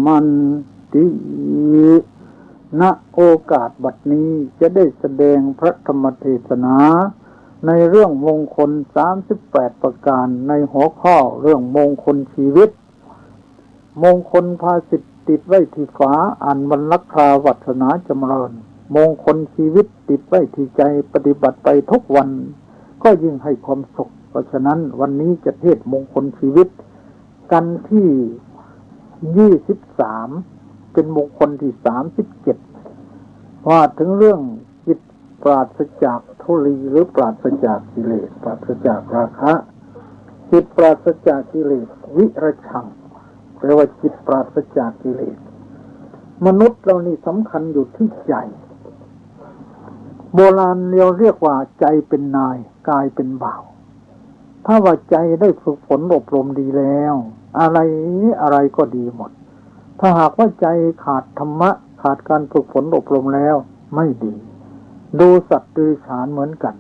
มันติณโอกาสบัดนี้จะได้แสดงพระธรรมเทศนาในเรื่องมงคล38ประการในหัวข้อเรื่องมงคลชีวิตมงคลภาสิทธิ์ติดไว้ที่ฝาอ่านบรรลักษาวัฒนาจำเริญมงคลชีวิตติดไว้ที่ใจปฏิบัติไปทุกวันก็ยิ่งให้ความสุขเพราะฉะนั้นวันนี้จะเทศมงคลชีวิตกันที่23เป็นมงคลที่37ว่าถึงเรื่องจิตปราศจากทุลีหรือปราศจากกิเลสปราศจากราคะจิตปราศจากกิเลสวิรชังแปลว่าจิตปราศจากกิเลสมนุษย์เรานี่สำคัญอยู่ที่ใจโบราณเราเรียกว่าใจเป็นนายกายเป็นบ่าวถ้าว่าใจได้ฝึกฝนอบรมดีแล้วอะไรก็ดีหมดถ้าหากว่าใจขาดธรรมะขาดการฝึกฝนอบรมแล้วไม่ดีดูสัตว์เดรัจฉานเหมือนกัน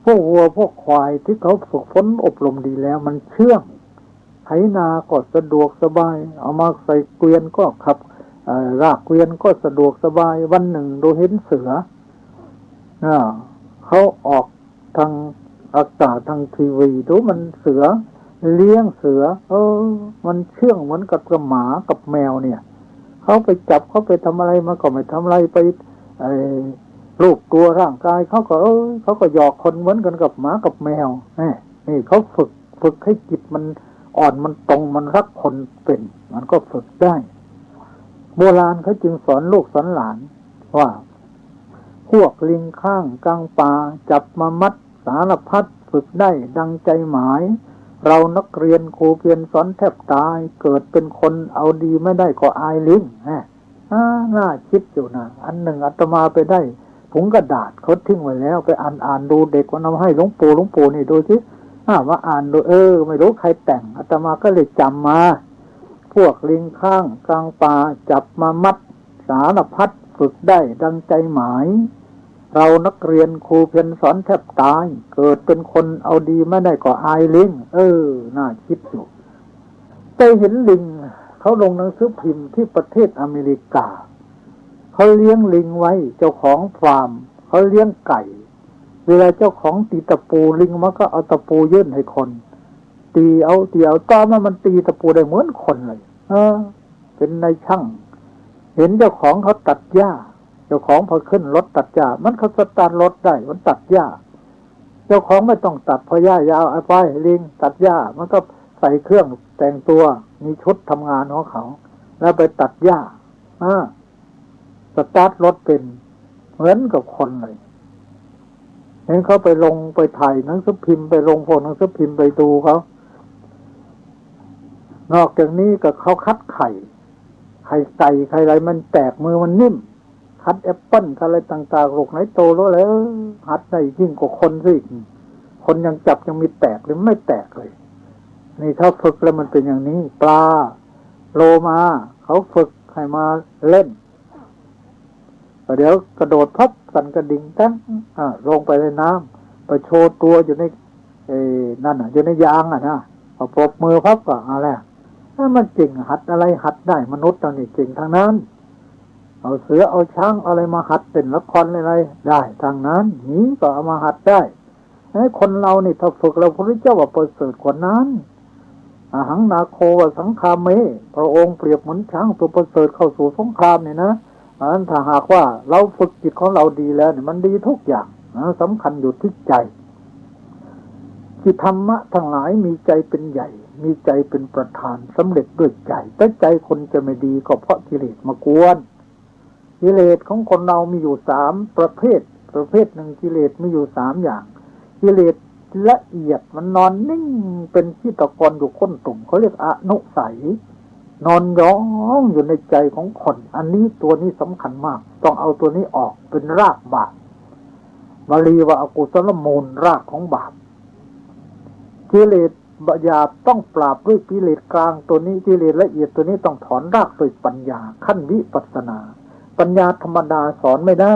พวกวัวพวกควายที่เขาฝึกฝนอบรมดีแล้วมันเชื่องไถนาก็สะดวกสบายเอามาใส่เกวียนก็ขับรากเกวียนก็สะดวกสบายวันหนึ่งเราเห็นเสือเขาออกทางอากาศทางทีวีดูมันเสือเลี้ยงเสือมันเชื่องเหมือนกับหมากับแมวเนี่ยเขาไปจับเขาไปทำอะไรมาก็ไม่ทำอะไรไปรูปตัวร่างกายเขาก็หยอกคนเหมือนกันกับหมากับแมวนี่เขาฝึกให้จิตมันอ่อนมันตรงมันรักคนเป็นมันก็ฝึกได้โบราณเขาจึงสอนลูกสอนหลานว่าพวกลิงข้างกลางป่าจับมามัดสารพัดฝึกได้ดังใจหมายเรานักเรียนครูเพียรสอนแทบตายเกิดเป็นคนเอาดีไม่ได้ก็อายลิงน่าคิดอยู่นะอันหนึ่งอาตมาไปได้ถุงกระดาษเขาทิ้งไว้แล้วไปอ่านดูเด็กว่านำให้หลวงปู่นี่ดูสิมาอ่านดูไม่รู้ใครแต่งอาตมาก็เลยจำมาพวกลิงข้างกลางป่าจับมามัดสารพัดฝึกได้ดังใจหมายเรานักเรียนครูเพียรสอนแทบตายเกิดเป็นคนเอาดีไม่ได้ก็อายลิงน่าคิดอยู่ไปเห็นลิงเขาลงหนังสือพิมพ์ที่ประเทศอเมริกาเขาเลี้ยงลิงไว้เจ้าของฟาร์มเขาเลี้ยงไก่เวลาเจ้าของตีตะปูลิงมันก็เอาตะปูยื่นให้คนตีเอาตอนมันตีตะปูได้เหมือนคนเลยเป็นนายช่างเห็นเจ้าของเขาตัดหญ้าเจ้าของพอขึ้นรถตัดหญ้ามันเขาสตาร์ทรถได้มันตัดหญ้าเจ้าของไม่ต้องตัดเพราะหญ้ายาวไปลิงตัดหญ้ามันก็ใส่เครื่องแต่งตัวมีชุดทำงานของเขาแล้วไปตัดหญ้าสตาร์ทรถเป็นเหมือนกับคนเลยเห็นเขาไปลงไปถ่ายหนังสือพิมพ์ไปลงโพสหนังสือพิมพ์ไปดูเขานอกจากนี้ก็เขาคัดไข่ไก่ไข่อะไรมันแตกมือมันนิ่มคัดแอปเปิ้ลอะไรต่างๆลูกไหนโตแล้วหัดได้ยิ่งกว่าคนสิคนยังจับยังมีแตกหรือไม่แตกเลยนี่เขาฝึกแล้วมันเป็นอย่างนี้ปลาโลมาเขาฝึกให้มาเล่นเดี๋ยวกระโดดพับสั่นกระดิ่งตั้งลงไปในน้ำไปโชว์ตัวอยู่ในนั่นอยู่ในยางนะพอปรบมือพับก็อะไรถ้ามันจริงหัดอะไรหัดได้มนุษย์ตอนนี้จริงทางนั้นเอาเสือเอาช้างอะไรมาหัดเป็นละครอะไรได้ทางนั้นนี้ก็เอามาหัดได้คนเรานี่ถ้าฝึกเราพระพุทธเจ้าว่าประเสริฐกว่านั้นอาหังนาโควสังคามเมพระองค์เปรียบเหมือนช้างตัวประเสริฐเข้าสู่สงครามเนี่ยนะนั้นถ้าหากว่าเราฝึกจิตของเราดีแล้วเนี่ยมันดีทุกอย่างสำคัญอยู่ที่ใจที่ธรรมะทั้งหลายมีใจเป็นใหญ่มีใจเป็นประธานสำเร็จด้วยใจแต่ใจคนจะไม่ดีก็เพราะกิเลสมากวนกิเลสของคนเรามีอยู่3ประเภทหนึ่งกิเลสมีอยู่3อย่างกิเลสละเอียดมันนอนนิ่งเป็นขี้ตะกอนอยู่ก้นตุ่มเขาเรียกอนุสัยนอนย้องอยู่ในใจของคนอันนี้ตัวนี้สำคัญมากต้องเอาตัวนี้ออกเป็นรากบาปบาลีว่าอกุศลมูลรากของบาปกิเลสหยาบต้องปราบด้วยกิเลสกลางตัวนี้กิเลสละเอียดตัวนี้ต้องถอนรากด้วยปัญญาขั้นวิปัสสนาปัญญาธรรมดาสอนไม่ได้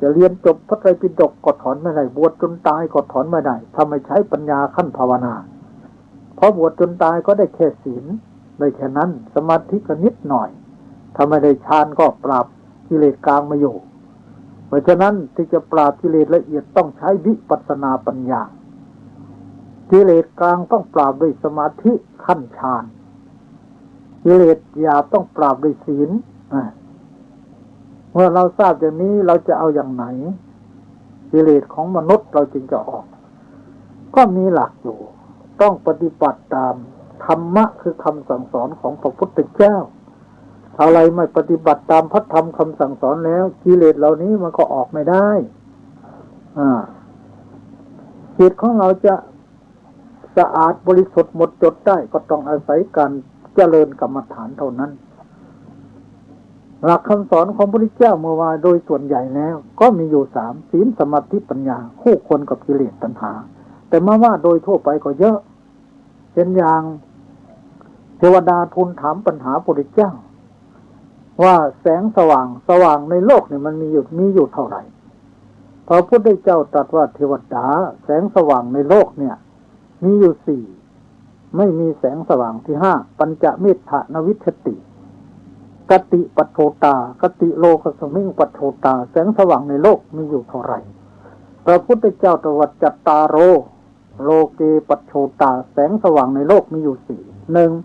จะเรียนจบพระไตรปิฎกก็ถอนไม่ได้บวชจนตายก็ถอนไม่ได้ถ้าไม่ใช้ปัญญาขั้นภาวนาเพราะบวชจนตายก็ได้แค่ศีล ได้แค่นั้นสมาธิก็นิดหน่อยถ้าไม่ได้ฌานก็ปราบกิเลสกลางไม่อยู่เพราะฉะนั้นที่จะปราบกิเลสละเอียดต้องใช้วิปัสสนาปัญญากิเลสกลางต้องปราบด้วยสมาธิขั้นฌานกิเลสหยาบต้องปราบด้วยศีลเมื่อเราทราบอย่างนี้เราจะเอาอย่างไหนกิเลสของมนุษย์เราจึงจะออกก็มีหลักอยู่ต้องปฏิบัติตามธรรมะคือคำสั่งสอนของพระพุทธเจ้าอะไรไม่ปฏิบัติตามพระธรรมคำสั่งสอนแล้วกิเลสเหล่านี้มันก็ออกไม่ได้จิตของเราจะสะอาดบริสุทธิ์หมดจดได้ก็ต้องอาศัยการเจริญกรรมฐานเท่านั้นหลักคำสอนของพระพุทธเจ้าเมื่อว่าโดยส่วนใหญ่แล้วก็มีอยู่3ศีลสมาธิปัญญาคู่ควรกับกิเลสตัณหาแต่มาว่าโดยทั่วไปก็เยอะเช่นอย่างเทวดาทูลถามปัญหาพระพุทธเจ้าว่าแสงสว่างในโลกเนี่ยมันมีอยู่เท่าไหร่พระพุทธเจ้าตรัสว่าเทวดาแสงสว่างในโลกเนี่ยมีอยู่4ไม่มีแสงสว่างที่5ปัญจเมธานวิชติกติปัฏโชตากติโลกสมิงปัฏโชตาแสงสว่างในโลกมีอยู่เท่าไหร่พระพุทธเจ้าตรัสจัตตาโรโลเกปัฏโชตาแสงสว่างในโลกมีอยู่4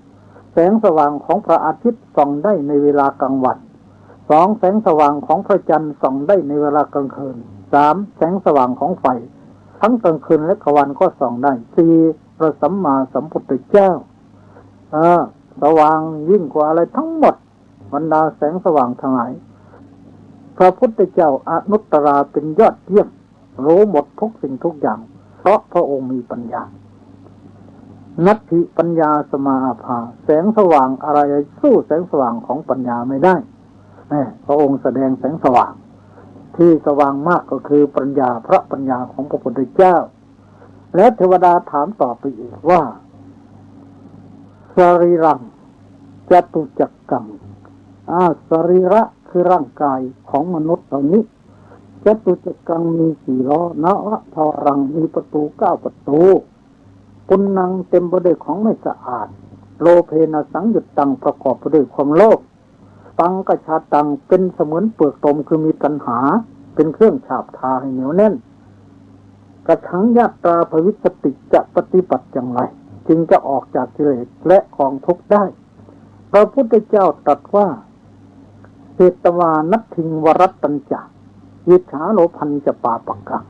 1แสงสว่างของพระอาทิตย์ส่องได้ในเวลากลางวัน2แสงสว่างของพระจันทร์ส่องได้ในเวลากลางคืน3แสงสว่างของไฟทั้งกลางคืนและกลางวันก็ส่องได้4พระสัมมาสัมพุทธเจ้าสว่างยิ่งกว่าอะไรทั้งหมดบรรดาแสงสว่างทั้งหลายพระพุทธเจ้าอนุตตราเป็นยอดเยี่ยมรู้หมดทุกสิ่งทุกอย่างเพราะพระองค์มีปัญญานัตถิปัญญาสมาภาแสงสว่างอะไรสู้แสงสว่างของปัญญาไม่ได้พระองค์แสดงแสงสว่างที่สว่างมากก็คือปัญญาพระปัญญาของพระพุทธเจ้าและเทวดาถามต่อไปอีกว่าสรีรังจตุจักกังสรีระคือร่างกายของมนุษย์เหล่านี้จตุจักกังมี4 ล้อนวทารังมีประตู9 ประตูปุณณังเต็มไปด้วยของไม่สะอาดโลเพนะสังยุตตังประกอบไปด้วยความโลภตังกชาตังเป็นเสมือนเปลือกตมคือมีตัณหาเป็นเครื่องฉาบทาให้เหนียวแน่นกระทั่งญาตราภวิสติจะปฏิบัติอย่างไรจึงจะออกจากกิเลสและกองทุกข์ได้พระพุทธเจ้าตรัสว่าเจตวานัตถิงวรัตตัญจะยิจฉาโลภันจะปาปักกัง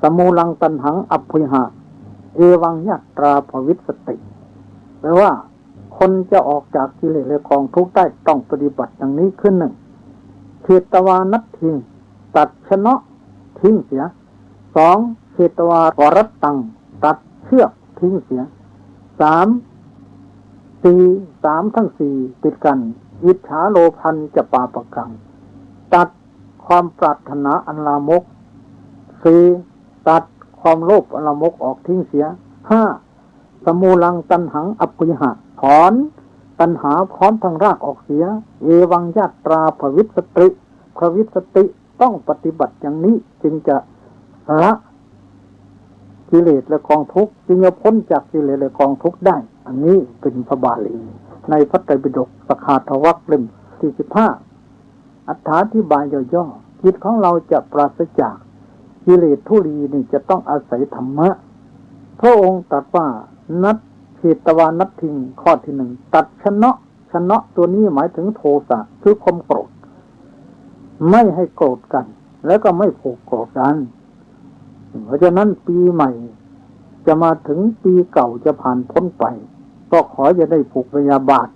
สมูลังตัณหังอัพพิหะเอวังญาตราภวิสติแปลว่าคนจะออกจากกิเลสและกองทุกข์ได้ต้องปฏิบัติอย่างนี้ขึ้น1เจตวานัตถิงตัดชนะทิ้งเสีย2เจตวาวรัตตังตัดเชือกทิ้งเสีย3ทั้ง4ติดกันอิจฉาโลภันจะปาปกังตัดความปรารถนาอันลามก4ตัดความโลภอันลามกออกทิ้งเสีย5สมูลังตัณหังอัพพิหะถอนตัณหาพร้อมทั้งรากออกเสียเอวังญาตราภวิสติภวิสติต้องปฏิบัติอย่างนี้จึงจะละกิเลสและกองทุกข์จึงจะพ้นจากกิเลสและกองทุกข์ได้อันนี้เป็นพระบาลีในพระไตรปิฎกสขาทวรรคเล่มที่15อธิบายย่อๆจิตของเราจะปราศจากกิเลสทุลีนี่จะต้องอาศัยธรรมะพระองค์ตรัสว่านัตเฉตวานัตถิงข้อที่1ตัดชนะตัวนี้หมายถึงโทสะคือความโกรธไม่ให้โกรธกันแล้วก็ไม่ผูกโกรธกันเพราะฉะนั้นปีใหม่จะมาถึงปีเก่าจะผ่านพ้นไปก็ขออย่าได้ผูกพยาบาท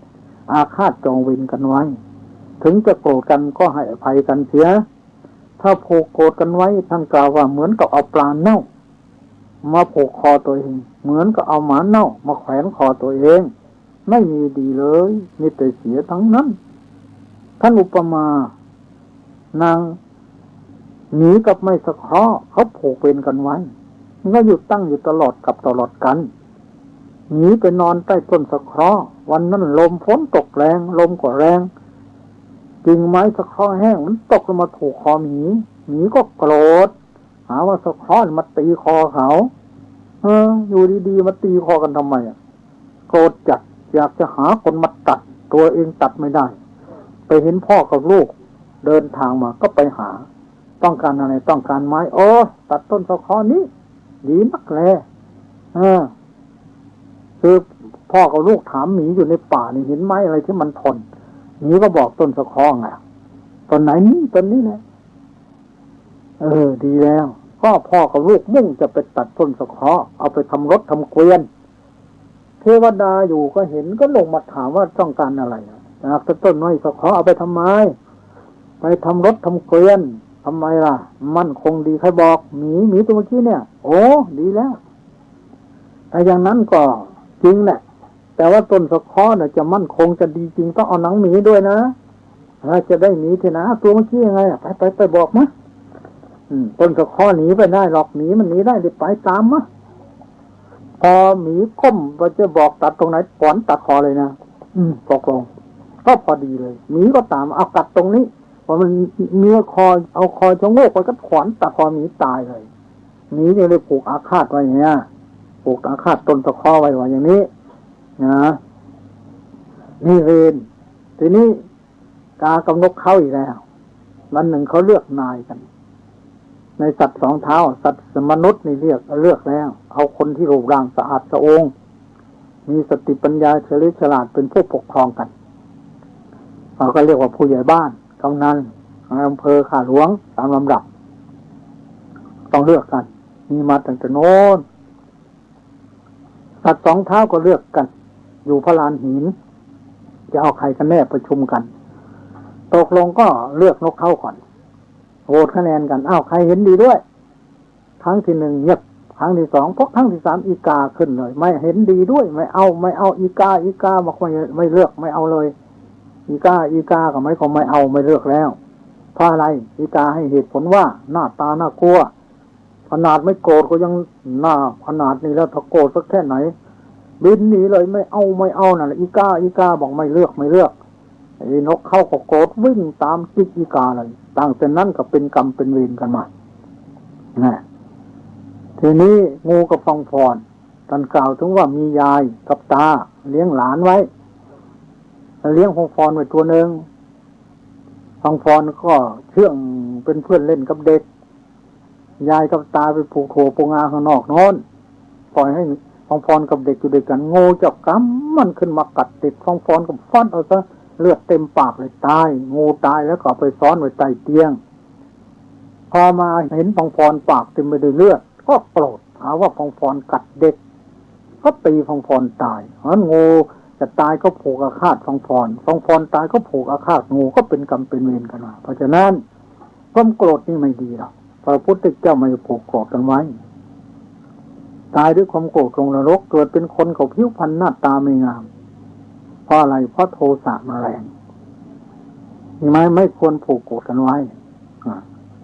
อาฆาตจองเวรกันไว้ถึงจะโกรธกันก็ให้อภัยกันเสียถ้าผูกโกรธกันไว้ท่านกล่าวว่าเหมือนกับเอาปลาเน่ามาผูกคอตัวเองเหมือนกับเอาหมาเน่ามาแขวนคอตัวเองไม่มีดีเลยมีแต่เสียทั้งนั้นท่านอุปมานางหนีกับไม่สะเคราะห์เขาผูกเป็นกันไว้มันก็อยู่ตั้งอยู่ตลอดกับตลอดกันหนีไปนอนใต้ต้นสะเคราะห์วันนั้นลมฝนตกแรงลมก็แรงกิ่งไม้สะเคราะห์แห้งมันตกลงมาถูกคอหมีก็โกรธหาว่าสะเคราะห์มาตีคอเขาอยู่ดีๆมาตีคอกันทำไมโกรธจัด อยากจะหาคนมาตัดตัวเองตัดไม่ได้ไปเห็นพ่อกับลูกเดินทางมาก็ไปหาต้องการอะไรต้องการไม้โอ้ตัดต้นสะเคาะนี้ดีนักแลคือพ่อกับลูกถามหมีอยู่ในป่านี่เห็นไม้อะไรที่มันทนหมีก็บอกต้นสะเคาะไงต้นไหนนี่ต้นนี้แหละดีแล้วก็พ่อกับลูกมุ่งจะไปตัดต้นสะเคาะเอาไปทำรถทำเกวียนเทวดาอยู่ก็เห็นก็ลงมาถามว่าต้องการอะไรจากต้นไม้สะเคาะเอาไปทำไมไปทำรถทำเกวียนทำไมล่ะมั่นคงดีใครบอกหมีตัวเมื่อกี้เนี่ยโอ้ดีแล้วแต่อย่างนั้นก็จริงแหละแต่ว่าต้นสะเคาะเนี่ยจะมั่นคงจะดีจริงต้องเอาหนังหมีด้วยนะจะได้หมีทีนะตัวเมื่อกี้ยังไงไปบอกมะต้นสะเคาะหนีไปได้หรอกหมีมันหนีได้ไปตามมะพอหมีก้มว่าจะบอกตัดตรงไหนถอนตัดคอเลยนะตกลงก็พอดีเลยหมีก็ตามเอาตัดตรงนี้พอมันเนื้อคอเอาคอชะโงกไปก็ถอนตัดคอหมีตายเลยหมีจะเลยผูกอาฆาตไว้อย่างเงี้ยผูกอาฆาตต้นสะเคาะไว้ว่าอย่างนี้นะนี่เวรทีนี้กากับนกเข้าอีกแล้ววันหนึ่งเขาเลือกนายกันในสัตว์สองเท้าสัตว์มนุษย์นี่เลือกแล้วเอาคนที่รูปร่างสะอาดสะองมีสติปัญญาเฉลียวฉลาดเป็นผู้ปกครองกันเราก็เรียกว่าผู้ใหญ่บ้านกำนันอำเภอข้าหลวงตามลำดับต้องเลือกกันมีมาตั้งแต่โน้นสัตว์สองเท้าก็เลือกกันอยู่พระลานหินจะเอาใครกันแน่ประชุมกันตกลงก็เลือกนกเข้าก่อนโหวตคะแนนกันใครเห็นดีด้วยครั้งที่หนึ่งเงียบครั้งที่สองพกครั้งที่สามอีกาขึ้นเลยไม่เห็นดีด้วยไม่เอาอีกาบอกไม่เลือกไม่เอาเลยอีกาก็ไม่เอาไม่เลือกแล้วเพราะอะไรอีกาให้เหตุผลว่าหน้าตาน่ากลัวขนาดไม่โกรธก็ยังหน้าขนาดนี้แล้วถ้าโกรธสักแค่ไหนบินหนีเลยไม่เอานั่นแหละอีกาบอกไม่เลือกไอ้นกเข้าก็โกรธวิ่งตามจิกอีกาเลยตั้งแต่นั้นก็เป็นกรรมเป็นเวรกันมาทีนี้งูกับฟังพรท่านกล่าวถึงว่ามียายกับตาเลี้ยงหลานไว้เลี้ยงฟังพรไว้ตัวหนึ่งฟังพรก็เชื่องเป็นเพื่อนเล่นกับเด็กยายกับตาไปผูกโถปูงาข้างนอกโน้นปล่อยให้ฟังพรกับเด็กอยู่ด้วยกันงูจับกำมันขึ้นมากัดติดฟังพรกับฟันเอาซะเลือดเต็มปากเลยตายงูตายแล้วก็ไปซ่อนไว้ใต้เตียงพอมาเห็นฟังพรปากเต็มไปด้วยเลือดก็โกรธหาว่าฟังพรกัดเด็กก็ตีฟังพรตายเพราะงูจะตายก็ผูกอาฆาตฟังพรตายก็ผูกอาฆาตงูก็เป็นกรรมเป็นเวรกันมาเพราะฉะนั้นความโกรธนี่ไม่ดีหรอกพระพุทธเจ้าไม่ผูกโกรธกันไว้ตายด้วยความโกรธลงนรกเกิดเป็นคนเขาผิวพรรณหน้าตาไม่งามเพราะอะไรเพราะโทสะมาแรงไม่ควรผูกโกรธกันไว้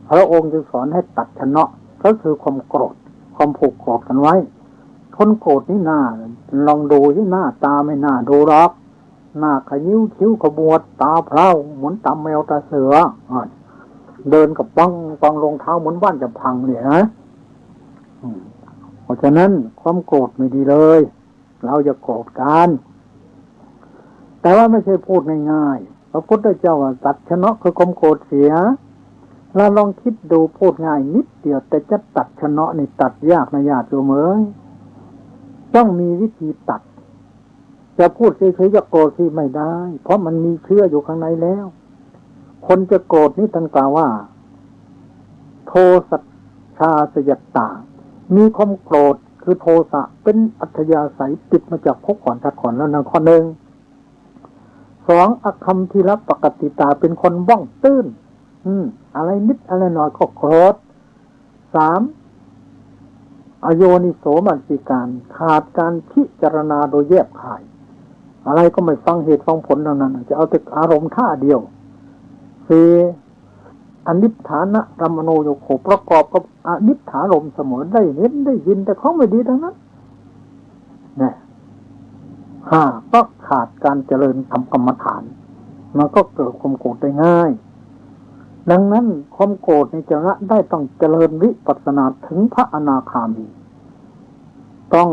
พระองค์จึงสอนให้ตัดชนะก็คือความโกรธความผูกโกรธกันไว้คนโกรธนี่หน้าลองดูที่หน้าตาไม่น่าดูหรอกหน้าขยิ้วคิ้วขบวดตาเพลาเหมือนตาแมวตาเสือเดินกับปังรองเท้าเหมือนบ้านจะพังเนี่ยนะเพราะฉะนั้นความโกรธไม่ดีเลยเราอย่าโกรธกันแต่ว่าไม่ใช่พูดง่ายๆพระพุทธเจ้าว่าตัดชนะคือความโกรธเสียเราลองคิดดูพูดง่ายนิดเดียวแต่จะตัดชนะนี่ตัดยากนะญาติโยมเอ้ยต้องมีวิธีตัดจะพูดเฉยๆจะโกรธที่ไม่ได้เพราะมันมีเชื้ออยู่ข้างในแล้วคนจะโกรธนี่ท่านกล่าวว่าโทสัจชาสยัตตามีความโกรธคือโทสะเป็นอัธยาศัยติดมาจากภพก่อนชาติก่อนแล้วนะข้อหนึ่งสองอคัมธิรปกติตาเป็นคนว่องตื้นอะไรนิดอะไรหน่อยก็โกรธสามอโยนิโสมนสิการขาดการพิจารณาโดยแยบคายอะไรก็ไม่ฟังเหตุฟังผลเท่านั้นจะเอาแต่อารมณ์ท่าเดียวสี่อนิฐานะรัมโนโยโคประกอบกับอนิฐารมเสมอได้เห็นได้ยินแต่เขาไม่ดีทั้งนั้นเนี่ยห้าก็ขาดการเจริญทำกรรมฐานมันก็เกิดความโกรธได้ง่ายดังนั้นความโกรธในจะละได้ต้องเจริญวิปัสสนาถึงพระอนาคามีต้อง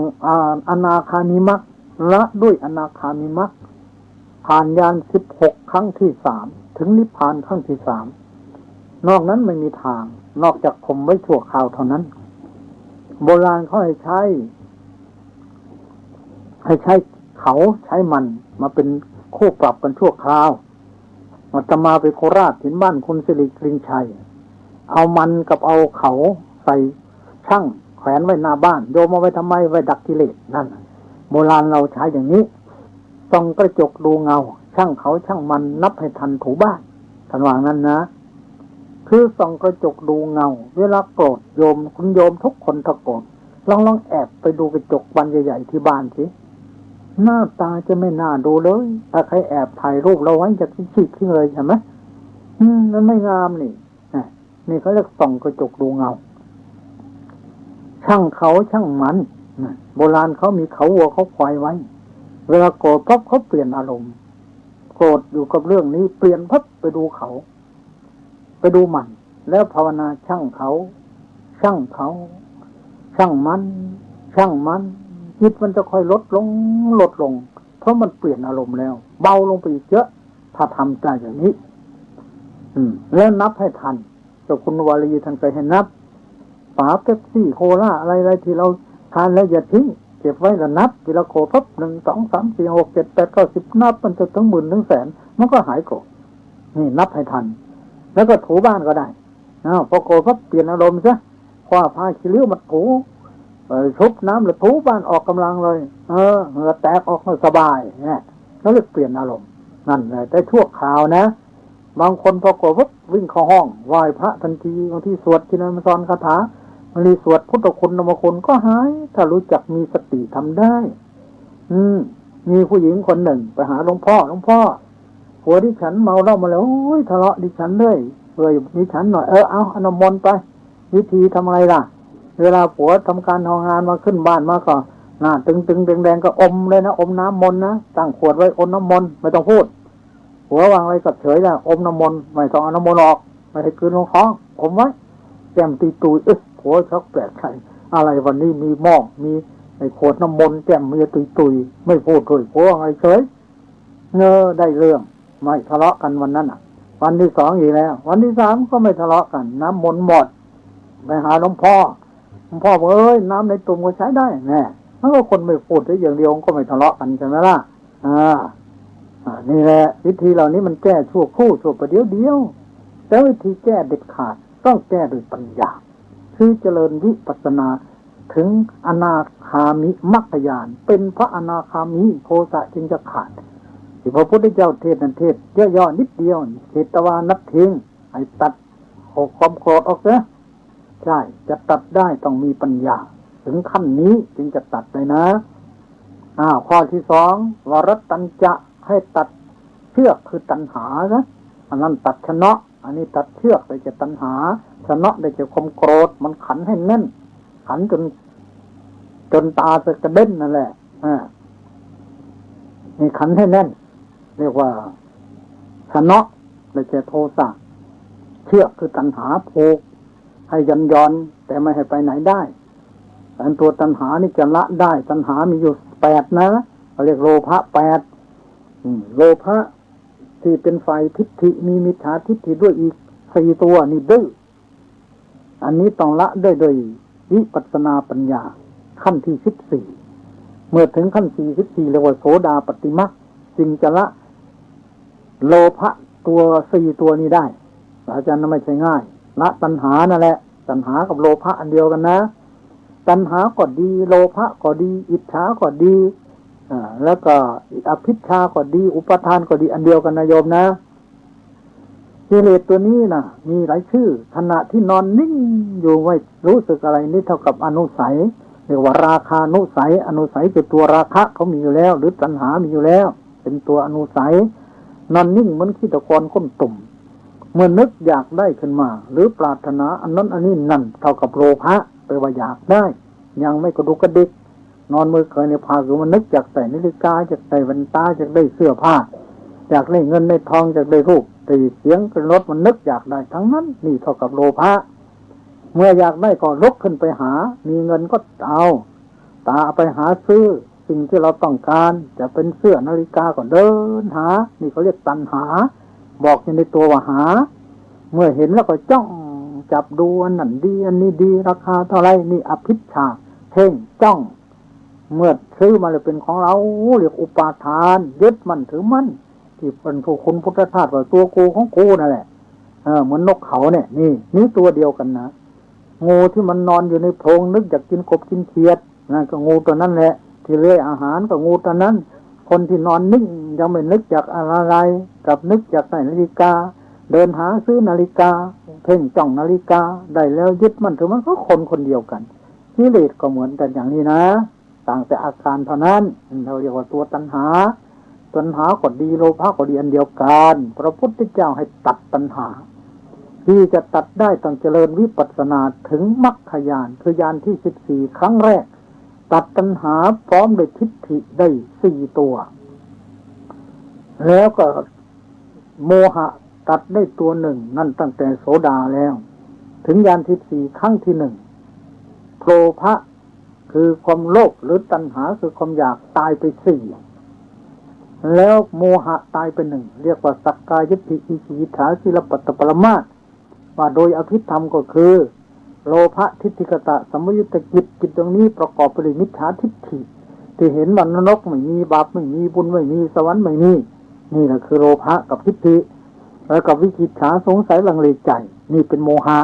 อนาคามิมรรค ละด้วยอนาคามิมรรคผ่านญาณ16ครั้งที่3ถึงนิพพานครั้งที่3นอกนั้นไม่มีทางนอกจากข่มไว้ชั่วคราวเท่านั้นโบราณเขาให้ใช้เขาใช้มันมาเป็นคู่ปรับกันชั่วคราวอาตมาไปโคราชถึงบ้านคุณสิริกริงชัยเอามันกับเอาเขาใส่ช่างแขวนไว้หน้าบ้านโยมเอาไว้ทำไมไว้ดักกิเลสนั่นโบราณเราใช้อย่างนี้ส่องกระจกดูเงาช่างเขาช่างมันนับให้ทันถูบ้านท่านว่างั้นนะคือส่องกระจกดูเงาเวลาโกรธโยมคุณโยมทุกคนถ้าโกรธลองแอบไปดูกระจกบานใหญ่ๆที่บ้านสิหน้าตาจะไม่น่าดูเลยถ้าใครแอบถ่ายรูปเราไว้จะขี้ทิ้งเลยใช่ไหมมันไม่งามนี่เขาเรียกส่องกระจกดูเงาช่างเขาช่างมันโบราณเขามีเขาวัวเขาควายไว้เวลาโกรธปั๊บเขาเปลี่ยนอารมณ์โกรธอยู่กับเรื่องนี้เปลี่ยนปั๊บไปดูเขาไปดูมันแล้วภาวนาช่างเขาช่างมันจิตมันจะค่อยลดลงเพราะมันเปลี่ยนอารมณ์แล้วเบาลงไปอีกเยอะถ้าทำใจอย่างนี้แล้วนับให้ทันเจ้าคุณวารีท่านเคยให้นับฝาเป๊ปซี่โคลาอะไรที่เราทานแล้วอย่าทิ้งเก็บไว้แล้วนับทีละโคปั๊บ1 2 3 4 6 7 8 9 10นับมันจะถึงหมื่นถึงแสนมันก็หายโกรธนี่นับให้ทันแล้วก็ถูบ้านก็ได้พอโกรธปั๊บเปลี่ยนอารมณ์ซะคว้าผ้าขี้ริ้วมาถูชุบน้ำหรือถูบ้านออกกำลังเลยเหงื่อแตกออกมาสบายเนี่ยแล้วเปลี่ยนอารมณ์นั่นแหละแต่ชั่วคราวนะบางคนพอโกรธปั๊บวิ่งเข้าห้องไหว้พระทันทีบางทีสวดที่นั่นมาสอนคาถามันรีสวดพุทธคุณธรรมคุณก็หายถ้ารู้จักมีสติทำได้มีผู้หญิงคนหนึ่งไปหาหลวงพ่อผัวดิฉันเมาเหล้ามาแล้วทะเลาะดิฉันด้วยดิฉันหน่อยเอาอนุโมทนาไปวิธีทำอะไรล่ะเวลาผัวทำการทำงานมาขึ้นบ้านมาก็หน้าตึงแดงๆก็อมเลยนะอมน้ำมนต์นะตั้งขวดไว้อมน้ำมนต์ไม่ต้องพูดผัววางไว้กับเฉยนะอมน้ำมนต์ไม่ต้องเอาน้ำมนต์ออกไม่ให้คืนลงท้องอมไว้แก้มตีตุยผัวชักแปลกใจอะไรวันนี้มีหม้อมีไอ้ขวดน้ำมนต์แก้มมีตุยไม่พูดเลยผัวอะไรเฉยได้เรื่องไม่ทะเลาะกันวันนั้นวันที่2อีกแล้ววันที่3ก็ไม่ทะเลาะกันน้ำมนต์หมดไปหาหลวงพ่อบอกน้ำในตุ่มก็ใช้ได้แน่ถ้าคนไม่พูดได้อย่างเดียวก็ไม่ทะเลาะกันใช่ไหมล่ะนี่แหละวิธีเหล่านี้มันแก้ชั่วครู่ชั่วประเดี๋ยวแต่วิธีแก้เด็ดขาดต้องแก้ด้วยปัญญาคือเจริญวิปัสสนาถึงอนาคามิมรรคญาณเป็นพระอนาคามิโทสะจึงจะขาดที่พระพุทธเจ้าเทศนั้นเทศย่อๆนิดเดียวเทตวานับทิ้งให้ตัดความโกรธออกเสียใช่จะตัดได้ต้องมีปัญญาถึงขั้นนี้จึงจะตัดเลยนะข้อที่2วรตัญจะให้ตัดเชือกคือตัณหานะอันนั้นตัดชนะอันนี้ตัดเชือกได้จากตัณหาชนะได้จากความโกรธมันขันให้แน่นขันจนตาจะกระเด็นนั่นแหละนี่ขันให้แน่นเรียกว่าชนะได้จากโทสะเชือกคือตัณหาผูกให้ย้อนแต่ไม่ให้ไปไหนได้แต่ตัวตัณหานี่จะละได้ตัณหามีอยู่8นะเขาเรียกโลภะ8โลภะที่เป็นไฟทิฏฐิมีมิจฉาทิฏฐิด้วยอีก4ตัวนี่ดื้ออันนี้ต้องละได้โดยวิปัสสนาปัญญาขั้นที่14เมื่อถึงขั้น44เรียกว่าโสดาปัตติมรรคจึงจะละโลภะตัว4ตัวนี้ได้อาจารย์ไม่ใช่ง่ายละตัณหานั่นแหละตัณหากับโลภะอันเดียวกันนะตัณหาก็ดีโลภะก็ดีอิจฉาก็ดีแล้วก็อภิชฌาก็ดีอุปทานก็ดีอันเดียวกันนะโยมนะกิเลสตัวนี้นะมีหลายชื่อขณะที่นอนนิ่งอยู่ไม่รู้สึกอะไรนี่เท่ากับอนุสัยเรียกว่าราคานุสัยอนุสัยคือตัวราคะเขามีอยู่แล้วหรือตัณหามีอยู่แล้วเป็นตัวอนุสัยนอนนิ่งเหมือนขี้ตะกอนก้นตุ่มเมื่อนึกอยากได้ขึ้นมาหรือปรารถนาอันนั้นอันนี้นั่นเท่ากับโลภะแปลว่าอยากได้ยังไม่กระดุกกระดิกนอนมือเคยในผ้าคือมันนึกอยากใส่นาฬิกาอยากใส่แว่นตาอยากได้เสื้อผ้าอยากได้เงินในทองอยากได้รูปตีเสียงเป็นรถมันนึกอยากได้ทั้งนั้นนี่เท่ากับโลภะเมื่ออยากได้ก็ลุกขึ้นไปหามีเงินก็เอาตาไปหาซื้อ สิ่งที่เราต้องการจะเป็นเสื้อนาฬิกาก็เดินหานี่เขาเรียกตัณหาบอกอยู่ในตัวว่าหาเมื่อเห็นแล้วก็จ้องจับดูอันนั้นดีอันนี้ดีราคาเท่าไรนี่อภิชฌาเพ่งจ้องเมื่อซื้อมาเลยเป็นของเราเรียกอุปาทานยึดมั่นถือมั่นที่เป็นผู้คุณพุทธทาสว่าตัวกูของกูนั่นแหละเหมือนนกเขาเนี่ยนี่ตัวเดียวกันนะงูที่มันนอนอยู่ในโพรงนึกอยากกินกบกินเขียดนั่นก็งูตัวนั้นแหละที่เลื้อยอาหารก็งูตัวนั้นคนที่นอนนิ่งยังไม่นึกจากอะไรกับนึกจากใส่นาฬิกาเดินหาซื้อนาฬิกาเพ่งจ้องนาฬิกาได้แล้วยึดมั่นถือมันก็คนเดียวกันกิเลสก็เหมือนกันอย่างนี้นะต่างแต่อาการเท่านั้นเราเรียกว่าตัวตัณหาก็ดีโลภะก็ดีอันเดียวกันพระพุทธเจ้าให้ตัดตัณหาที่จะตัดได้ต้องเจริญวิปัสสนาถึงมรรคญาณคือญาณที่14ครั้งแรกตัดตัณหาพร้อมด้วยทิฏฐิได้4ตัวแล้วก็โมหะตัดได้ตัวหนึ่งนั่นตั้งแต่โสดาแล้วถึงญาณที่4ครั้งที่1โภภะคือความโลภหรือตัณหาคือความอยากตายไป4แล้วโมหะตายไป1เรียกว่าสักกายทิฏฐิอิจฉาสิลปัตตปรมาสว่าโดยอภิธรรมก็คือโลภะทิฏฐิกตะสัมยุญจิตตรงนี้ประกอบไปด้วยมิจฉาทิฏฐิที่เห็นว่านรกไม่มีบาปไม่มีบุญไม่มีสวรรค์ไม่มีนี่แหละคือโลภะกับทิฏฐิแล้วกับวิจิกิจฉาสงสัยลังเลใจนี่เป็นโมหะ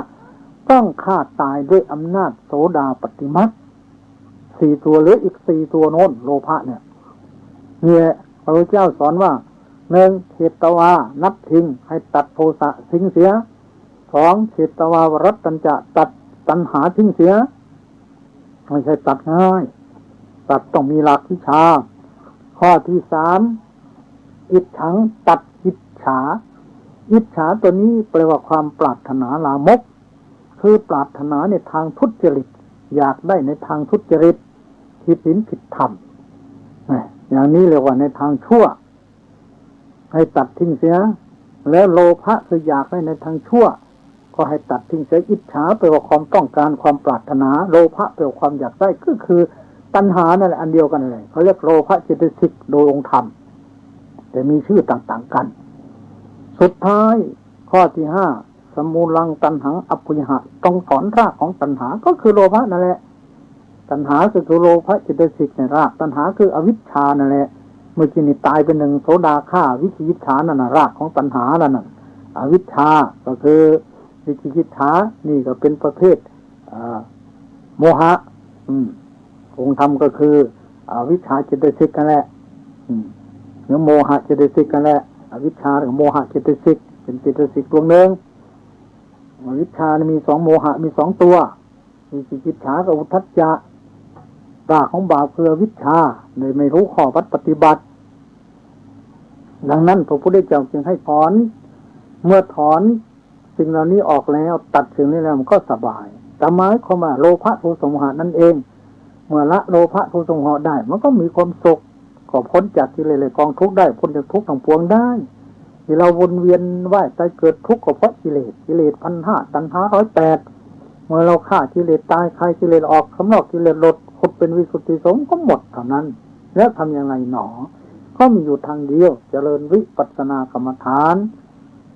ต้องฆ่าตายด้วยอำนาจโสดาปัตติมรรค4ตัวเหลืออีก4ตัวโน้นโลภะเนี่ยพระพุทธเจ้าสอนว่า1เฉตวานับทิ้งให้ตัดโทสะทิ้งเสีย2เฉตวาวรัตตัญจะตัดตัณหาทิ้งเสียไม่ใช่ตัดง่ายตัดต้องมีหลักวิชาข้อที่3อิจฉังตัดอิจฉาตัวนี้แปลว่าความปรารถนาลามกคือปรารถนาในทางทุจริตอยากได้ในทางทุจริตผิดศีลผิดธรรมอย่างนี้เรียกว่าในทางชั่วให้ตัดทิ้งเสียแล้วโลภะคืออยากได้ในทางชั่วก็ให้ตัดทิ้งเสียอิจฉาแปลว่าความต้องการความปรารถนาโลภะแปลว่าความอยากได้ก็คือตัณหานั่นแหละอันเดียวกันเลยเขาเรียกโลภะเจตสิกโดยองค์ธรรมแต่มีชื่อต่างๆกันสุดท้ายข้อที่5สมูลังตัณหังอปุยหะต้องถอนรากของตัณหาก็คือโลภะนั่นแหละตัณหาคือโลภะเจตสิกในรากตัณหาคืออวิชชานั่นแหละเมื่อกี้นี่ตายเป็น1โสดาฆ่าวิจิกิจฉานั่นน่ะรากของตัณหานั่นน่ะอวิชชาก็คือวิจิกิจฉานี่ก็เป็นประเภทโมหะองค์ธรรมก็คือวิชชาเจตสิกกันแหละหรือโมหะเจตสิกกันแหละอวิชชากับโมหะเจตสิกเป็นเจตสิกดวงหนึ่งอวิชชามี2โมหะมี2ตัววิจิกิจฉากับอุทธัจจะรากของบาปคือวิชชาเลยไม่รู้ข้อวัดปฏิบัติดังนั้นพระพุทธเจ้าจึงให้ถอนเมื่อถอนสิ่งเหล่านี้ออกแล้วตัดสิ่งนี้แล้วมันก็สบายแต่หมายความว่าโลภะโทสะโมหะนั่นเองเมื่อละโลภะโทสะโมหะได้มันก็มีความสุขก็พ้นจากกิเลสกองทุกข์ได้พ้นจากทุกข์ทั้งปวงได้ที่เราวนเวียนว่ายตายเกิดทุกข์ก็เพราะกิเลส1,500ตัณหา108เมื่อเราฆ่ากิเลสตายคลายกิเลสออกข้างนอกกิเลสลดผลเป็นวิสุทธิสงฆ์ก็หมดเท่านั้นแล้วทำยังไงหนอก็มีอยู่ทางเดียวเจริญวิปัสสนากรรมฐาน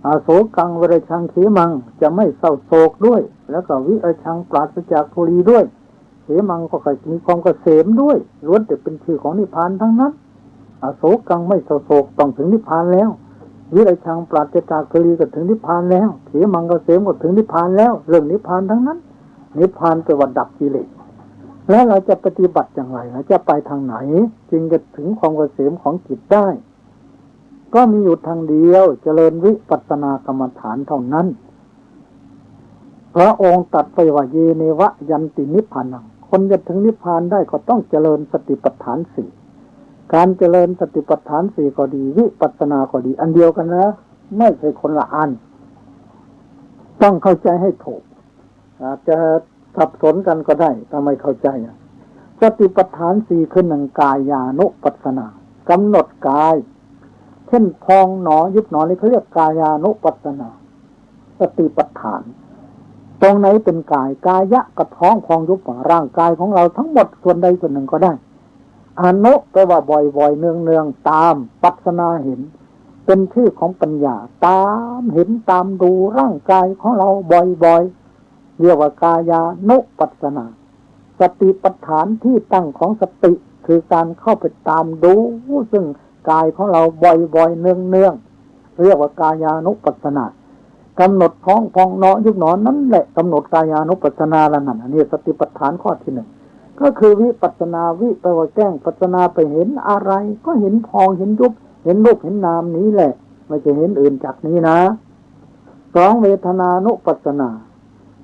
อาโศกังวิริชังเขมังจะไม่เศร้าโศกด้วยแล้วก็วิริชังปราศจากทุลีด้วยเขมังก็มีความเกษมด้วยล้วนแต่เป็นชื่อของนิพพานทั้งนั้นอาโศกังไม่เศร้าโศกต้องถึงนิพพานแล้ววิริชังปราศจากทุลีก็ถึงนิพพานแล้วเขมังเกษมก็ถึงนิพพานแล้วเรื่องนิพพานทั้งนั้นนิพพานเป็นวัดดับกิเลสแล้วเราจะปฏิบัติอย่างไรเราจะไปทางไหนจึงจะถึงความเกษมของจิตได้ก็มีอยู่ทางเดียวเจริญวิปัสสนากรรมฐานเท่านั้นพระองค์ตรัสไปว่าเยเนวะยันตินิพพานังคนจะถึงนิพพานได้ก็ต้องเจริญสติปัฏฐาน4การเจริญสติปัฏฐาน4ก็ดีวิปัสสนาก็ดีอันเดียวกันนะไม่ใช่คนละอันต้องเข้าใจให้ถูกอาจจะสับสนกันก็ได้ถ้าไม่เข้าใจสติปัฏฐาน4คือ1กายานุปัสสนากำหนดกายเช่นพองหนอยุบหนอนี่เขาเรียกกายานุปัสสนาสติปัฏฐานตรงไหนเป็นกายกายะกระท้องพองยุบร่างกายของเราทั้งหมดส่วนใดส่วนหนึ่งก็ได้ อนุแปลว่าบ่อยๆเนืองๆตามปัสนาเห็นเป็นชื่อของปัญญาตามเห็นตามดูร่างกายของเราบ่อยๆเรียกว่ากายานุปัสสนาสติปัฏฐานที่ตั้งของสติคือการเข้าไปตามดูซึ่งกายของเราบ่อยๆเนืองๆเรียกว่ากายานุปัสสนากำหนดท้องพองเนาะยุบหนอนนั่นแหละกำหนดกายานุปัสสนาละนั่นอันนี้สติปัฏฐานข้อที่หนึ่งก็คือวิปัสสนาวิแปลว่าแจ้งปัสสนาไปเห็นอะไรก็เห็นพองเห็นยุบเห็นรูปเห็นนามนี้แหละไม่ใช่เห็นอื่นจากนี้นะสองเวทนานุปัสสนา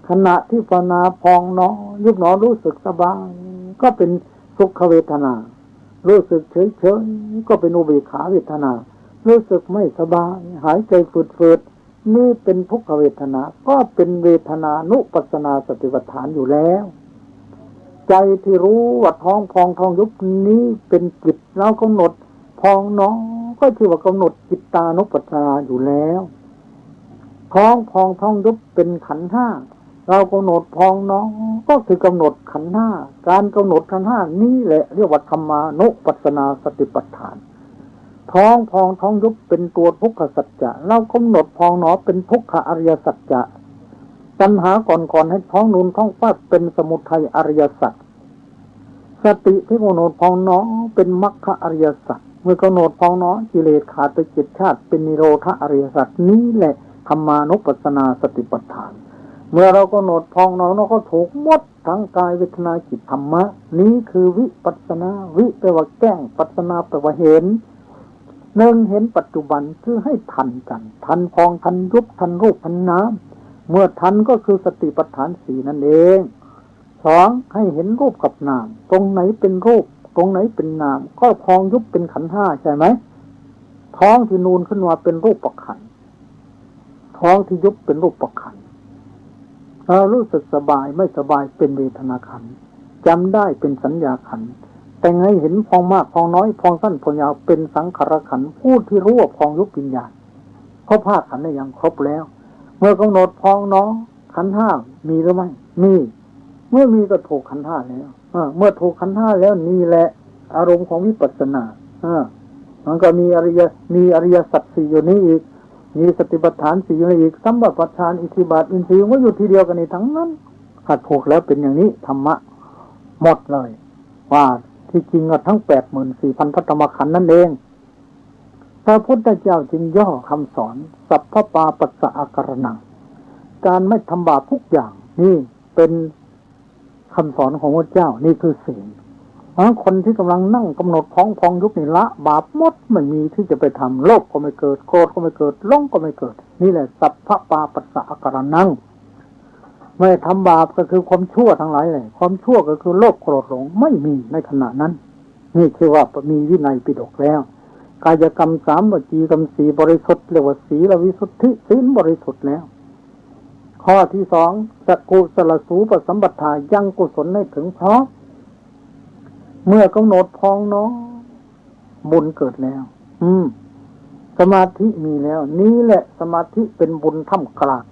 ขณะที่ภาวนาพองเนาะยุบหนอรู้สึกสบายก็เป็นสุขเวทนารู้สึกเฉยๆก็เป็นอุเบกขาเวทนารู้สึกไม่สบายหายใจฝืดๆนี่เป็นทุกขเวทนาก็เป็นเวทนานุปัสสนาสติปัฏฐานอยู่แล้วใจที่รู้ว่าท้องพองท้องยุบนี้เป็นจิตเรากำหนดพองเนาะก็ชื่อว่ากำหนดจิตตานุปัสสนาอยู่แล้วท้องพองท้องยุบเป็นขันธ์ห้าเรากำหนดพองเนาะก็คือกำหนดขันธ์ห้าการกำหนดขันธ์ห้านี่แหละเรียกว่าธรรมานุปัสสนาสติปัฏฐานท้องพองท้องยุบเป็นตัวทุกขสัจจะเรากำหนดพองเนาะเป็นทุกขอริยสัจจะตัณหาก่อนให้ท้องนูนท้องฟาดเป็นสมุทัยอริยสัจสติที่กำหนดพองเนาะเป็นมรรคอริยสัจเมื่อกำหนดพองเนาะกิเลสขาดไป7ชาติเป็นนิโรธอริยสัจนี้แหละธรรมานุปัสสนาสติปัฏฐานเมื่อเรากำหนดพองเนาะก็ถูกหมดทั้งกายเวทนาจิตธรรมะนี้คือวิปัสสนาวิแปลว่าแจ้งปัสสนาแปลว่าเห็นหนึ่งเห็นปัจจุบันคือให้ทันกันทันพองทันยุบทันรูปทันน้ำเมื่อทันก็คือสติปัฏฐานสี่นั่นเองสองให้เห็นรูปกับนามตรงไหนเป็นรูปตรงไหนเป็นนามก็พองยุบเป็นขันธ์ห้าใช่ไหมท้องที่นูนขึ้นมาเป็นรูปประขันธ์ท้องที่ยุบเป็นรูปประขันธ์เรารู้สึกสบายไม่สบายเป็นเวทนาขันธ์จำได้เป็นสัญญาขันธ์แต่ไงเห็นพองมากพองน้อยพองสั้นพองยาวเป็นสังขารขันธ์ผู้ที่รู้ว่าพองยุบวิญญาณครบห้าขันธ์ได้ยังครบแล้วเมื่อกำหนดพองเนาะขันธ์ห้ามีหรือไม่มีเมื่อมีก็ถูกขันธ์ห้าแล้วเมื่อถูกขันธ์ห้าแล้วนี่แหละอารมณ์ของวิปัสสนามันก็มีอริยสัจสี่อยู่นี้อีกมีสติปัฏฐานสี่อยู่อีกสัมปทานอิทธิบาทอินทรีย์ก็อยู่ทีเดียวกันนี่ทั้งนั้นถ้าถูกแล้วเป็นอย่างนี้ธรรมะหมดเลยว่าที่จริงก็ทั้ง 84,000 พระธรรมขันธ์นั่นเองพระพุทธเจ้าจึงย่อคำสอนสัพพปาปัสสะอาการนังการไม่ทำบาปทุกอย่างนี่เป็นคำสอนของพระเจ้านี่คือศีลคนที่กำลังนั่งกำหนดพองยุบนี่ละบาปหมดไม่มีที่จะไปทำโลภก็ไม่เกิดโกรธก็ไม่เกิดหลงก็ไม่เกิดนี่แหละสัพพปาปัสสะอาการนังไม่ทำบาปก็คือความชั่วทั้งหลายเลยความชั่วก็คือโลภโกรธหลงไม่มีในขณะนั้นนี่คือว่ามีวินัยปิฎกแล้วกายกรรม3วจีกรรม4บริสุทธิ์เรียกว่าศีลวิสุทธิศีลบริสุทธิ์แล้วข้อที่2สักกุศลสูปสัมปทายังกุศลให้ถึงพร้อมเมื่อกำหนดพองเนาะบุญเกิดแล้วสมาธิมีแล้วนี่แหละสมาธิเป็นบุญท่ามกลาง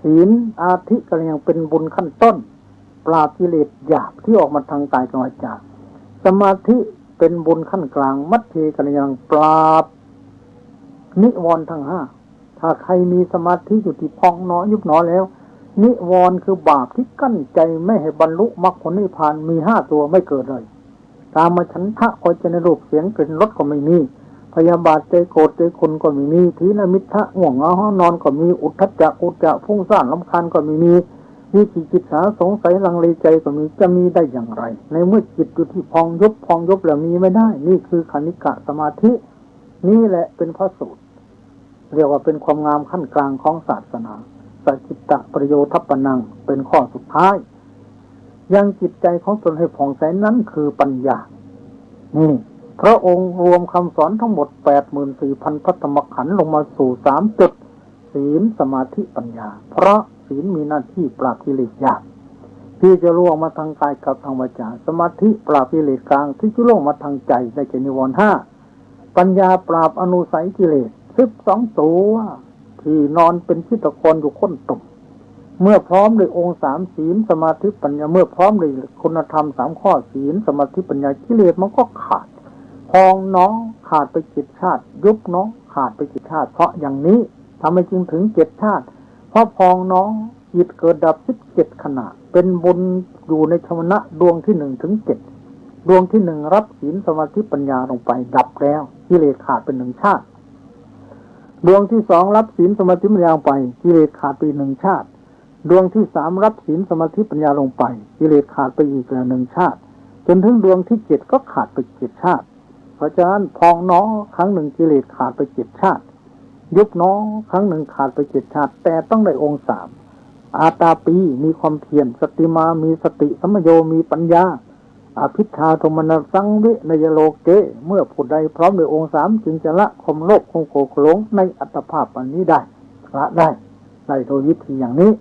ศีลอาทิก็ยังเป็นบุญขั้นต้นปราบกิเลสหยาบที่ออกมาทางกายกับวาจาสมาธิเป็นบุญขั้นกลางมัธเถก็ยังปราบนิวรณ์ทั้ง5ถ้าใครมีสมาธิอยู่ที่พองเนาะยุบเนาะแล้วนิวรณ์คือบาปที่กั้นใจไม่ให้บรรลุมรรคผลนิพพานมี5ตัวไม่เกิดเลยกามฉันทะพอใจในรูปเสียงกลิ่นรสก็ไม่มีพยาบาทใจโกรธใจคุณก็ไม่มีทีนมิทธะง่วงเหงาห้องนอนก็มีอุทธัจจะกุจจะฟุ้งซ่านรำคาญก็ไม่มีวิจิกิจฉาสงสัยลังเลใจก็มีจะมีได้อย่างไรในเมื่อจิตอยู่ที่พองยุบแล้วมีไม่ได้นี่คือคณิกะสมาธินี่แหละเป็นพระสูตรเรียกว่าเป็นความงามขั้นกลางของศาสนาสัจจิตตประโยทัปปนังเป็นข้อสุดท้ายยังจิตใจของตนให้ผ่องใสนั้นคือปัญญานี่พระองค์รวมคำสอนทั้งหมด 84,000 พระธรรมขันธ์ลงมาสู่3จุดศีลสมาธิปัญญาเพราะศีลมีหน้าที่ปราบกิเลสหยาบที่จะล่วงมาทางกายกับทางวาจาสมาธิปราบกิเลสกลางที่จะล่วงมาทางใจได้แก่นิวรณ์5ปัญญาปราบอนุสัยกิเลส12ตัวที่นอนเป็นชิตกรอยู่ค้นตุ่ม เมื่อพร้อมด้วยองค์สามศีลสมาธิปัญญาเมื่อพร้อมด้วยคุณธรรมสามข้อศีลสมาธิปัญญากิเลสมันก็ขาดพองน้องขาดไป7 ชาติยุบน้องขาดไป7 ชาติเพราะอย่างนี้ทำให้จึงถึง7 ชาติเพราะพองน้องจิตเกิดดับ17 ขณะเป็นบุญอยู่ในชวนะดวงที่1 ถึง 7ดวงที่1รับศีลสมาธิปัญญาลงไปดับแล้วกิเลสขาดเป็น1 ชาติดวงที่2รับศีลสมาธิปัญญาลงไปกิเลสขาดไป1 ชาติดวงที่3รับศีลสมาธิปัญญาลงไปกิเลสขาดไปอีกแล้ว1 ชาติจนถึงดวงที่7ก็ขาดไป7 ชาติเพราะฉะนั้นพองน้องครั้งหนึ่งกิเลสขาดไป7 ชาติยุบน้องครั้งหนึ่งขาดไป7 ชาติแต่ต้องได้องค์3อาตาปีมีความเพียรสติมามีสติสัมโยมีปัญญาอภิชาโทมนัสสังวินยโลเกเมื่อผู้ใดพร้อมด้วยองค์3จึงจะละความโลภความโกรธหลงในอัตภาพอันนี้ได้ละได้โดยวิธีอย่างนี้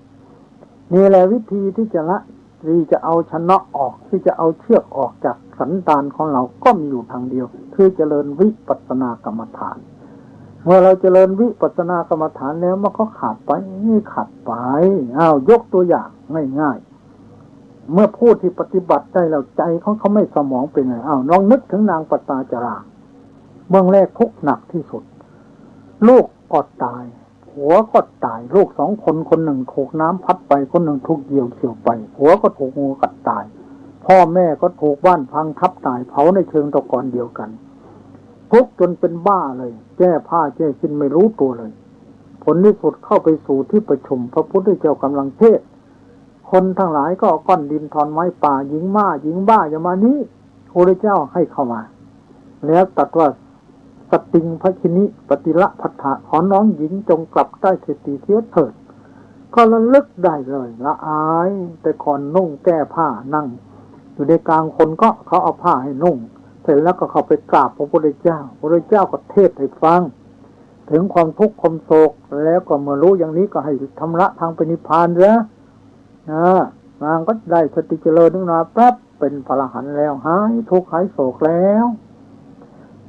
นี่แหละวิธีที่จะละที่จะเอาชนะออกที่จะเอาเชือกออกจากสันดานของเราก็มีอยู่ทางเดียวคือเจริญวิปัสสนากรรมฐานเมื่อเราเจริญวิปัสสนากรรมฐานแล้วมันก็ขาดไปยกตัวอย่างง่ายๆเมื่อผู้ที่ปฏิบัติได้แล้วใจเขาไม่สมองเป็นไงลองนึกถึงนางปตาจาราเบื้องแรกทุกข์หนักที่สุดลูกก็ตายผัวก็ตายลูก2 คนคนหนึ่งถูกน้ำพัดไปคนหนึ่งถูกเหยี่ยวเฉี่ยวไปผัวก็ถูกงูกัดตายพ่อแม่ก็ถูกบ้านพังทับตายเผาในเชิงตะกอนเดียวกันทุกข์จนเป็นบ้าเลยแก้ผ้าแก้กินไม่รู้ตัวเลยผลที่สุดเข้าไปสู่ที่ประชุมพระพุทธเจ้ากำลังเทศน์คนทั้งหลายก็เอาก้อนดินทอนไม้ป่าหญิงบ้าอย่ามานี้พระพุทธเจ้าให้เข้ามาแล้วตรัสว่าสติงพระชินิปฏิละภัฏฐะขอน้องหญิงจงกลับได้เสียเถิดก็ระลึกได้เลยละอายแต่ก่อนนุ่งแก้ผ้านั่งอยู่ในกลางคนก็เขาเอาผ้าให้นุ่งเสร็จแล้วก็เข้าไปกราบพระพุทธเจ้าพระพุทธเจ้าก็เทศน์ให้ฟังถึงความทุกข์ความโศกแล้วก็เมื่อรู้อย่างนี้ก็ให้ทำละทางไปนิพพานซะนางก็ได้สติเจริญขึ้นมาแป๊บเป็นพระอรหันต์แล้วหายทุกข์หายโศกแล้ว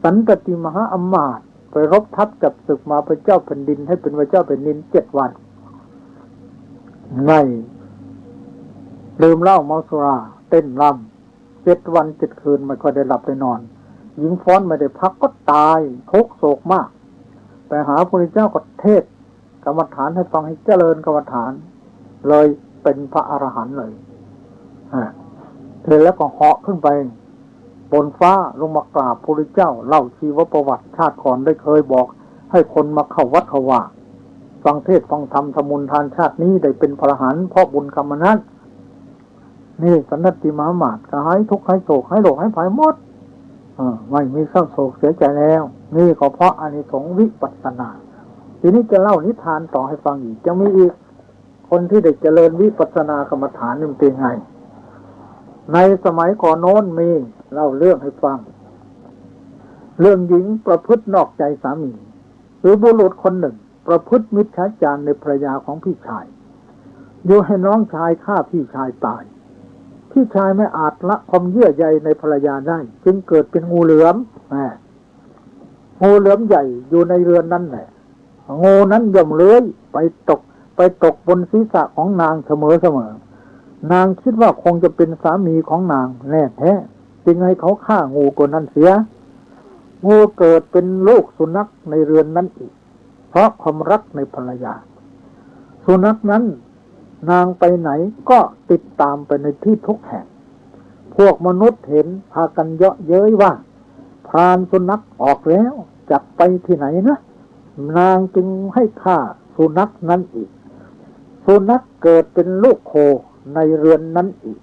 สันตติมหาอมาตย์ไปรบทัพจับศึกมาพระเจ้าแผ่นดินให้เป็นพระเจ้าแผ่นดิน7 วันไม่ลืมเหล้าเมาสุราเต้นรำ7 วัน 7 คืนไม่ค่อยได้หลับได้นอนหญิงฟ้อนไม่ได้พักก็ตายทุกข์โศกมากไปหาพระพุทธเจ้าก็เทศน์กรรมฐานให้ฟังให้เจริญกรรมฐานเลยเป็นพระอรหันต์เลยเทศแล้วก็เหาะขึ้นไปบนฟ้าลงมากราบพระพุทธเจ้าเล่าชีวประวัติชาติก่อนได้เคยบอกให้คนมาเข้าวัดเข้าว่าฟังเทศน์ฟังธรรมทำบุญทานชาตินี้ได้เป็นพระอรหันต์เพราะบุญกรรมนั้นนี่สันติมหามาตย์ก็หายทุกข์หายโศกหายโรคหายภัยหมดไม่มีเศร้าโศกเสียใจแล้วนี่ก็เพราะอานิสงส์วิปัสสนาทีนี้จะเล่านิทานต่อให้ฟังอีกจะมีอีกคนที่ได้เจริญวิปัสสนากรรมฐานนี่เป็นไงในสมัยก่อนโน้นมีเล่าเรื่องให้ฟังเรื่องหญิงประพฤตินอกใจสามีหรือบุรุษคนหนึ่งประพฤติมิจฉาจารในภรรยาของพี่ชายอยู่ให้น้องชายฆ่าพี่ชายตายพี่ชายไม่อาจละความเยื่อใยในภรรยาได้จึงเกิดเป็นงูเหลือมงูเหลือมใหญ่อยู่ในเรือนนั่นแหละงูนั้นย่อมเลื้อยไปตกบนศีรษะของนางเสมอนางคิดว่าคงจะเป็นสามีของนางแน่แท้จึงให้เขาฆ่างูตัวนั้นเสียงูเกิดเป็นลูกสุนัขในเรือนนั้นอีกเพราะความรักในภรรยาสุนัขนั้นนางไปไหนก็ติดตามไปในที่ทุกแห่งพวกมนุษย์เห็นพากันเยาะเย้ยว่าพรานสุนัขออกแล้วจับไปที่ไหนนะนางจึงให้ฆ่าสุนัขนั้นอีกสุนัขเกิดเป็นลูกโคในเรือนนั้นอีก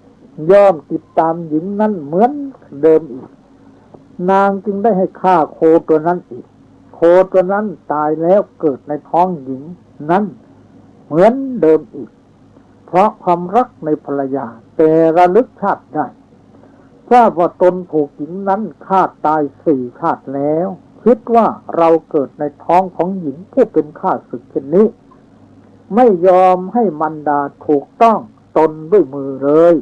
ย่อมติดตามหญิงนั้นเหมือนเดิมอีกนางจึงได้ให้ฆ่าโคตัวนั้นอีกโคตัวนั้นตายแล้วเกิดในท้องหญิงนั้นเหมือนเดิมอีกเพราะความรักในภรรยาแต่ระลึกชาติได้ทราบว่าตนถูกหญิงนั้นฆ่าตาย4 ชาติแล้วคิดว่าเราเกิดในท้องของหญิงผู้เป็นข้าศึกเช่นนี้ไม่ยอมให้มารดาถูกต้องตนด้วยมือเลย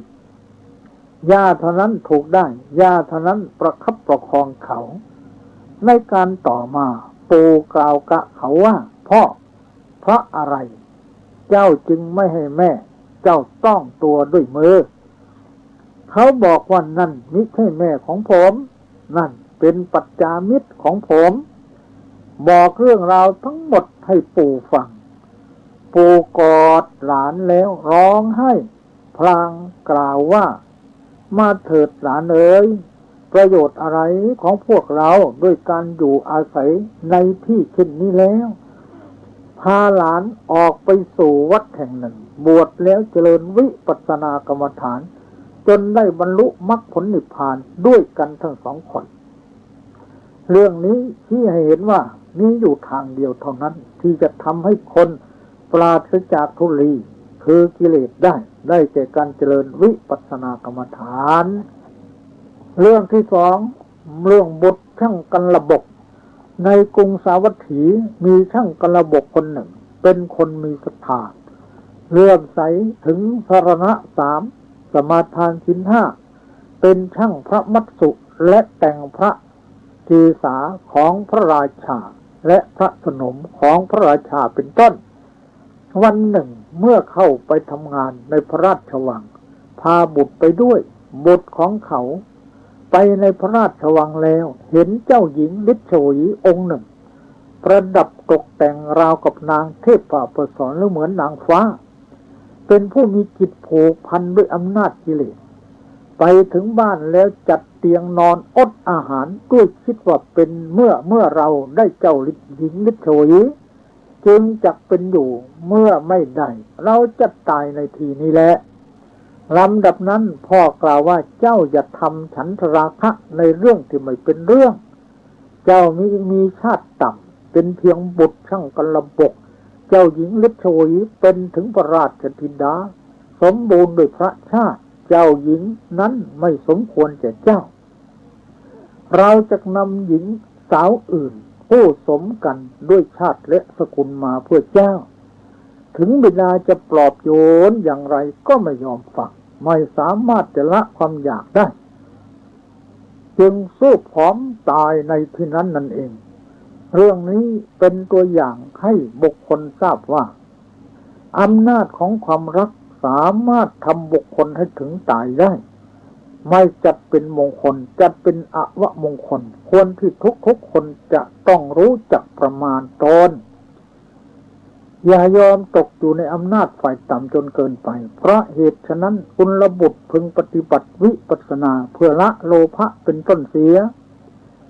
ย่าเท่านั้นถูกได้ย่าเท่านั้นประคับประคองเขาในการต่อมาปู่กล่าวกะเขาว่าพ่อเพราะอะไร เจ้าจึงไม่ให้แม่เจ้าต้องตัวด้วยมือเขาบอกว่านั่นมิใช่แม่ของผมนั่นเป็นปัจจามิตรของผมบอกเรื่องราวทั้งหมดให้ปู่ฟังปู่กอดหลานแล้วร้องไห้พลางกล่าวว่ามาเถิดหลานเอ๋ยประโยชน์อะไรของพวกเราด้วยการอยู่อาศัยในที่เช่นนี้แล้วพาหลานออกไปสู่วัดแห่งหนึ่งบวชแล้วเจริญวิปัสสนากรรมฐานจนได้บรรลุมรรคผลนิพพานด้วยกันทั้งสองคนเรื่องนี้ที่ให้เห็นว่ามีอยู่ทางเดียวเท่านั้นที่จะทำให้คนปราศจากทุลีคือกิเลสได้แก่การเจริญวิปัสสนากรรมฐานเรื่องที่สองเรื่องบทช่างกันระบบในกรุงสาวัตถีมีช่างกันระบบคนหนึ่งเป็นคนมีศรัทธาเลื่อมใสถึงสรณะสามสมาทานศีลห้าเป็นช่างพระมัตสุและแต่งพระจีสาของพระราชาและพระสนมของพระราชาเป็นต้นวันหนึ่งเมื่อเข้าไปทำงานในพระราชวังพาบุตรไปด้วยบุตรของเขาไปในพระราชวังแล้วเห็นเจ้าหญิงฤทธิ์โฉยองค์หนึ่งประดับตกแต่งราวกับนางเทพประสรหรือเหมือนนางฟ้าเป็นผู้มีจิตผูกพันด้วยอำนาจกิเลสไปถึงบ้านแล้วจัดเตียงนอนอดอาหารด้วยคิดว่าเป็นเมื่อเราได้เจ้าหญิงฤทธิ์โฉยจึงจักเป็นอยู่เมื่อไม่ได้เราจะตายในทีนี้แหละลำดับนั้นพ่อกล่าวว่าเจ้าอย่าทำฉันทราคะในเรื่องที่ไม่เป็นเรื่องเจ้ามีชาติต่ำเป็นเพียงบุตรช่างกันระบกเจ้าหญิงฤทธิ์โฉยเป็นถึงพระราชธิดาสมบูรณ์ด้วยพระชาติเจ้าหญิงนั้นไม่สมควรแก่เจ้าเราจะนำหญิงสาวอื่นผู้สมกันด้วยชาติและสกุลมาเพื่อเจ้าถึงบิดาจะปลอบโยนอย่างไรก็ไม่ยอมฟังไม่สามารถจะละความอยากได้จึงสู้ผอมตายในที่นั้นนั่นเองเรื่องนี้เป็นตัวอย่างให้บุคคลทราบว่าอำนาจของความรักสามารถทำบุคคลให้ถึงตายได้ไม่จัดเป็นมงคลจัดเป็นอวมงคลควรที่ทุกคนจะต้องรู้จักประมาณตนอย่ายอมตกอยู่ในอำนาจฝ่ายต่ำจนเกินไปเพราะเหตุฉะนั้นกุลบุตรพึงปฏิบัติวิปัสสนาเพื่อละโลภะเป็นต้นเสีย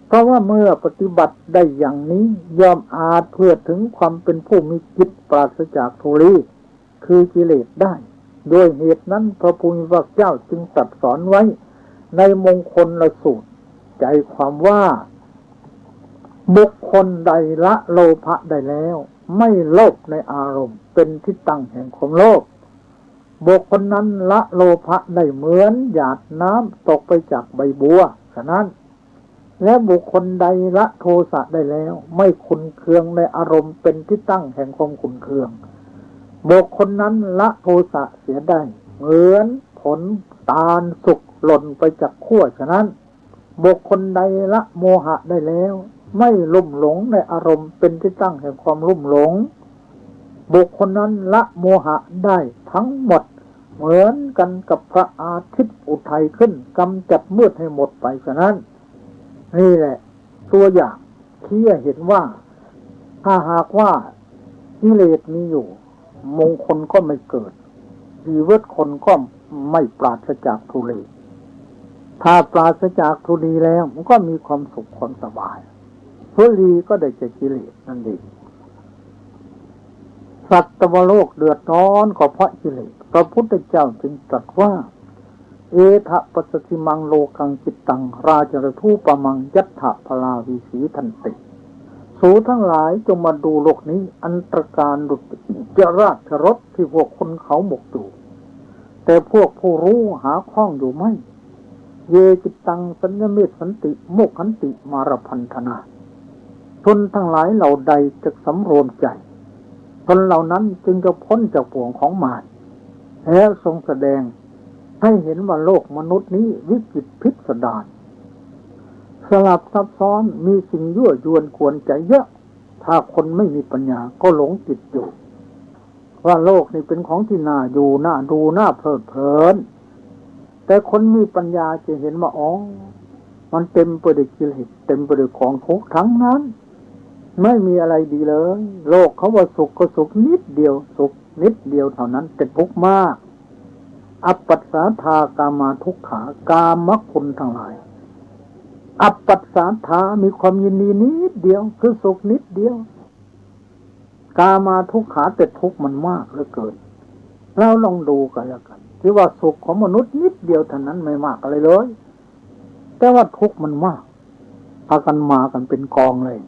เพราะว่าเมื่อปฏิบัติได้อย่างนี้ย่อมอาจเพื่อถึงความเป็นผู้มีจิตปราศจากทุลีคือกิเลสได้ด้วยเหตุนั้นพระพุทธเจ้าจึงตรัสสอนไว้ในมงคลละสูตรใจความว่าบุคคลใดละโลภะได้แล้วไม่โลภในอารมณ์เป็นที่ตั้งแห่งความโลภบุคคลนั้นละโลภะได้เหมือนหยาดน้ำตกไปจากใบบัวฉะนั้นและบุคคลใดละโทสะได้แล้วไม่ขุ่นเคืองในอารมณ์เป็นที่ตั้งแห่งความขุ่นเคืองบุคคลนั้นละโทสะเสียได้เหมือนผลตาลสุกหล่นไปจากขั้วฉะนั้นบุคคลใดละโมหะได้แล้วไม่ลุ่มหลงในอารมณ์เป็นที่ตั้งแห่งความลุ่มหลงบุคคลนั้นละโมหะได้ทั้งหมดเหมือนกันกับพระอาทิตย์อุทัยขึ้นกำจัดมืดให้หมดไปฉะนั้นนี่แหละตัวอย่างที่เห็นว่าถ้าหากว่ากิเลสมีอยู่มงคลก็ไม่เกิดชีวิตคนก็ไม่ปราศจากทุลีถ้าปราศจากทุลีแล้วมันก็มีความสุขความสบายทุลีก็ได้จากกิเลสนั่นเองสัตวโลกเดือดร้อนก็เพราะกิเลสพระพุทธเจ้าจึงตรัสว่าเอทะปัสสิมังโลกังจิตตังราจรทูปมังยัตถะพลาวิสีทันติสูทั้งหลายจงมาดูโลกนี้อันตรการดุจจราชรถที่พวกคนเขาหมกอยู่แต่พวกผู้รู้หาข้องอยู่ไม่เยจิตตังสัญญเมตสันติโมกขันติมารพันธนาชนทั้งหลายเหล่าใดจะสำรวมใจชนเหล่านั้นจึงจะพ้นจากบ่วงของมารแล้วทรงแสดงให้เห็นว่าโลกมนุษย์นี้วิจิตรพิสดารสลับซับซ้อนมีสิ่งยั่วยวนกวนใจเยอะถ้าคนไม่มีปัญญาก็หลงติดอยู่ ว่าโลกนี่เป็นของที่น่าอยู่น่าดูน่าเพลิดเพลินแต่คนมีปัญญาจะเห็นว่าอ๋อมันเต็มไปด้วยกิเลสเต็มไปด้วยของทุกข์ทั้งนั้นไม่มีอะไรดีเลยโลกเขาว่าสุขก็สุขนิดเดียวสุขนิดเดียวเท่านั้นแต่ทุกข์มากอัปปัสสาทากามาทุกขากามคุณทั้งหลายอัปปัสสาทามีความยินดีนิดเดียวคือสุขนิดเดียวกามาทุกขาแต่ทุกข์มันมากเหลือเกินเราลองดูกันแล้วกันที่ว่าสุขของมนุษย์นิดเดียวเท่านั้นไม่มากอะไรเลยแต่ว่าทุกข์มันมากพากันมากันเป็นกองเลย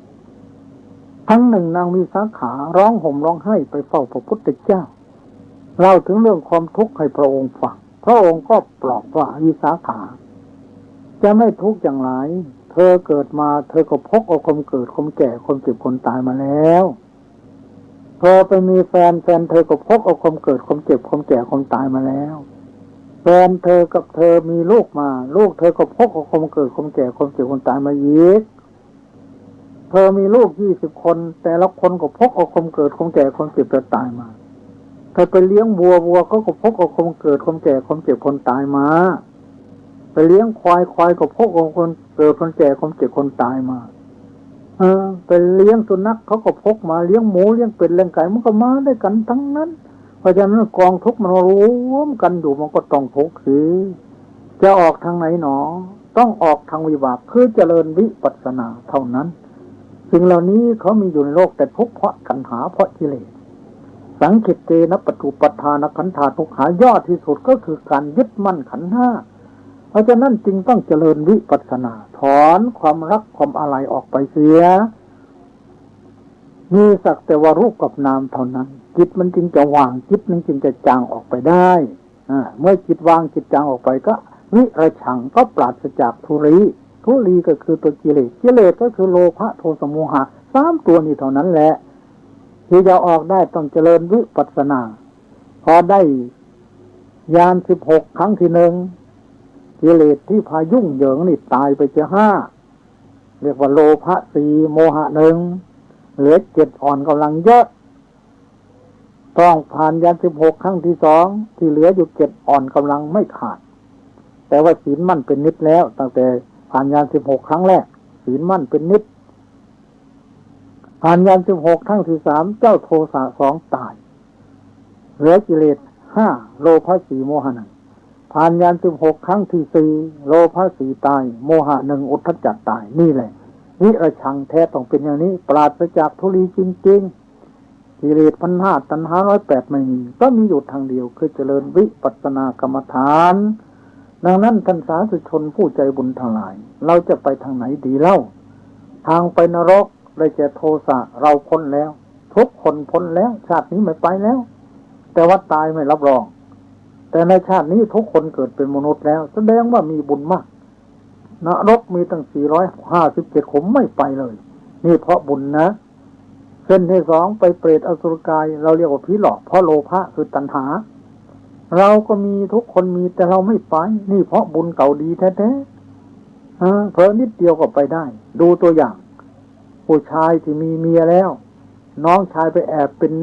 ทั้งหนึ่งนางมีสาขาร้องห่มร้องไห้ไปเฝ้าพระพุทธเจ้าเล่าถึงเรื่องความทุกข์ให้พระองค์ฟังพระองค์ก็ปลอบว่าวิสาขาจะไม่ทุกข์อย่างไรเธอเกิดมาเธอก็พกเอาความเกิดความแก่ความเจ็บความตายมาแล้วเธอไปมีแฟนเธอก็พกเอาความเกิดความเจ็บความแก่ความตายมาแล้วแฟนเธอกับเธอมีลูกมาลูกเธอก็พกเอาความเกิดความแก่ความเจ็บความตายมาอีกเธอมีลูก20 คนแต่ละคนก็พกเอาความเกิดความแก่ความเจ็บความตายมาเธอไปเลี้ยงวัวก็พกเอาความเกิดความแก่ความเจ็บความตายมาไปเลี้ยงควายก็พกเอาความเกิดความแก่ความเจ็บความตายมาไปเลี้ยงสุนัขเขาก็พกมาเลี้ยงหมูเลี้ยงเป็ดเลี้ยงไก่มันก็มาด้วยกันทั้งนั้นเพราะฉะนั้นกองทุกข์มันรวมกันอยู่มันก็ต้องทุกข์สิจะออกทางไหนหนอต้องออกทางวิบากคือเจริญวิปัสสนาเท่านั้นสิ่งเหล่านี้เขามีอยู่ในโลกแต่ทุกข์เพราะตัณหาเพราะกิเลสสังคิตเตนะปัจจุปทานขันธาทุกขายอดที่สุดก็คือการยึดมั่นขันธ์ห้าเพราะฉะนั้นจึงต้องเจริญวิปัสสนาถอนความรักความอะไรออกไปเสียมีสักแต่ว่ารูปกับนามเท่านั้นจิตมันจึงจะวางจิตมันจึงจะจางออกไปได้เมื่อจิตวางจิตจางออกไปก็วิระชังก็ปราศจากทุลีก็คือตัวกิเลสก็คือโลภะโทสะโมหะ3ตัวนี้เท่านั้นแหละที่จะออกได้ต้องเจริญวิปัสสนาพอได้ญาณ16ครั้งที่1กิเลสที่พายุ่งเหยิงนี่ตายไปจะ5เรียกว่าโลภะ4โมหะ1เหลือ7อ่อนกำลังเยอะต้องผ่านญาณ16ครั้งที่2ที่เหลืออยู่7อ่อนกำลังไม่ขาดแต่ว่าศีลมั่นเป็นนิจแล้วตั้งแต่ผ่านญาณ16ครั้งแรกศีลมั่นเป็นนิจผ่านญาณ16ครั้งที่3เจ้าโทสะ2ตายเหลือกิเลส5โลภะ4โมหะ1ผ่านญาณ16ครั้งที่4โลภะ4ตายโมหะ1อุทธัจจะตายนี่แหละวิระชังแท้ต้องเป็นอย่างนี้ปราศจากทุลีจริงๆกิเลส1,500ตัณหา108ไม่มีก็มีอยู่ทางเดียวคือเจริญวิปัสสนากรรมฐานดังนั้นท่านสาธุชนผู้ใจบุญทั้งหลายเราจะไปทางไหนดีเล่าทางไปนรกได้แก่โทสะเราพ้นแล้วทุกคนพ้นแล้วชาตินี้ไม่ไปแล้วแต่ว่าตายไม่รับรองแต่ในชาตินี้ทุกคนเกิดเป็นมนุษย์แล้วแสดงว่ามีบุญมากนรกมีตั้ง457ขุมไม่ไปเลยนี่เพราะบุญนะเส้นที่2ไปเปรตอสุรกายเราเรียกว่าผีหลอกเพราะโลภะคือตัณหาเราก็มีทุกคนมีแต่เราไม่ไปนี่เพราะบุญเก่าดีแท้ๆเพราะนิดเดียวก็ไปได้ดูตัวอย่างผู้ชายที่มีเมียแล้วน้องชายไปแอบเป็น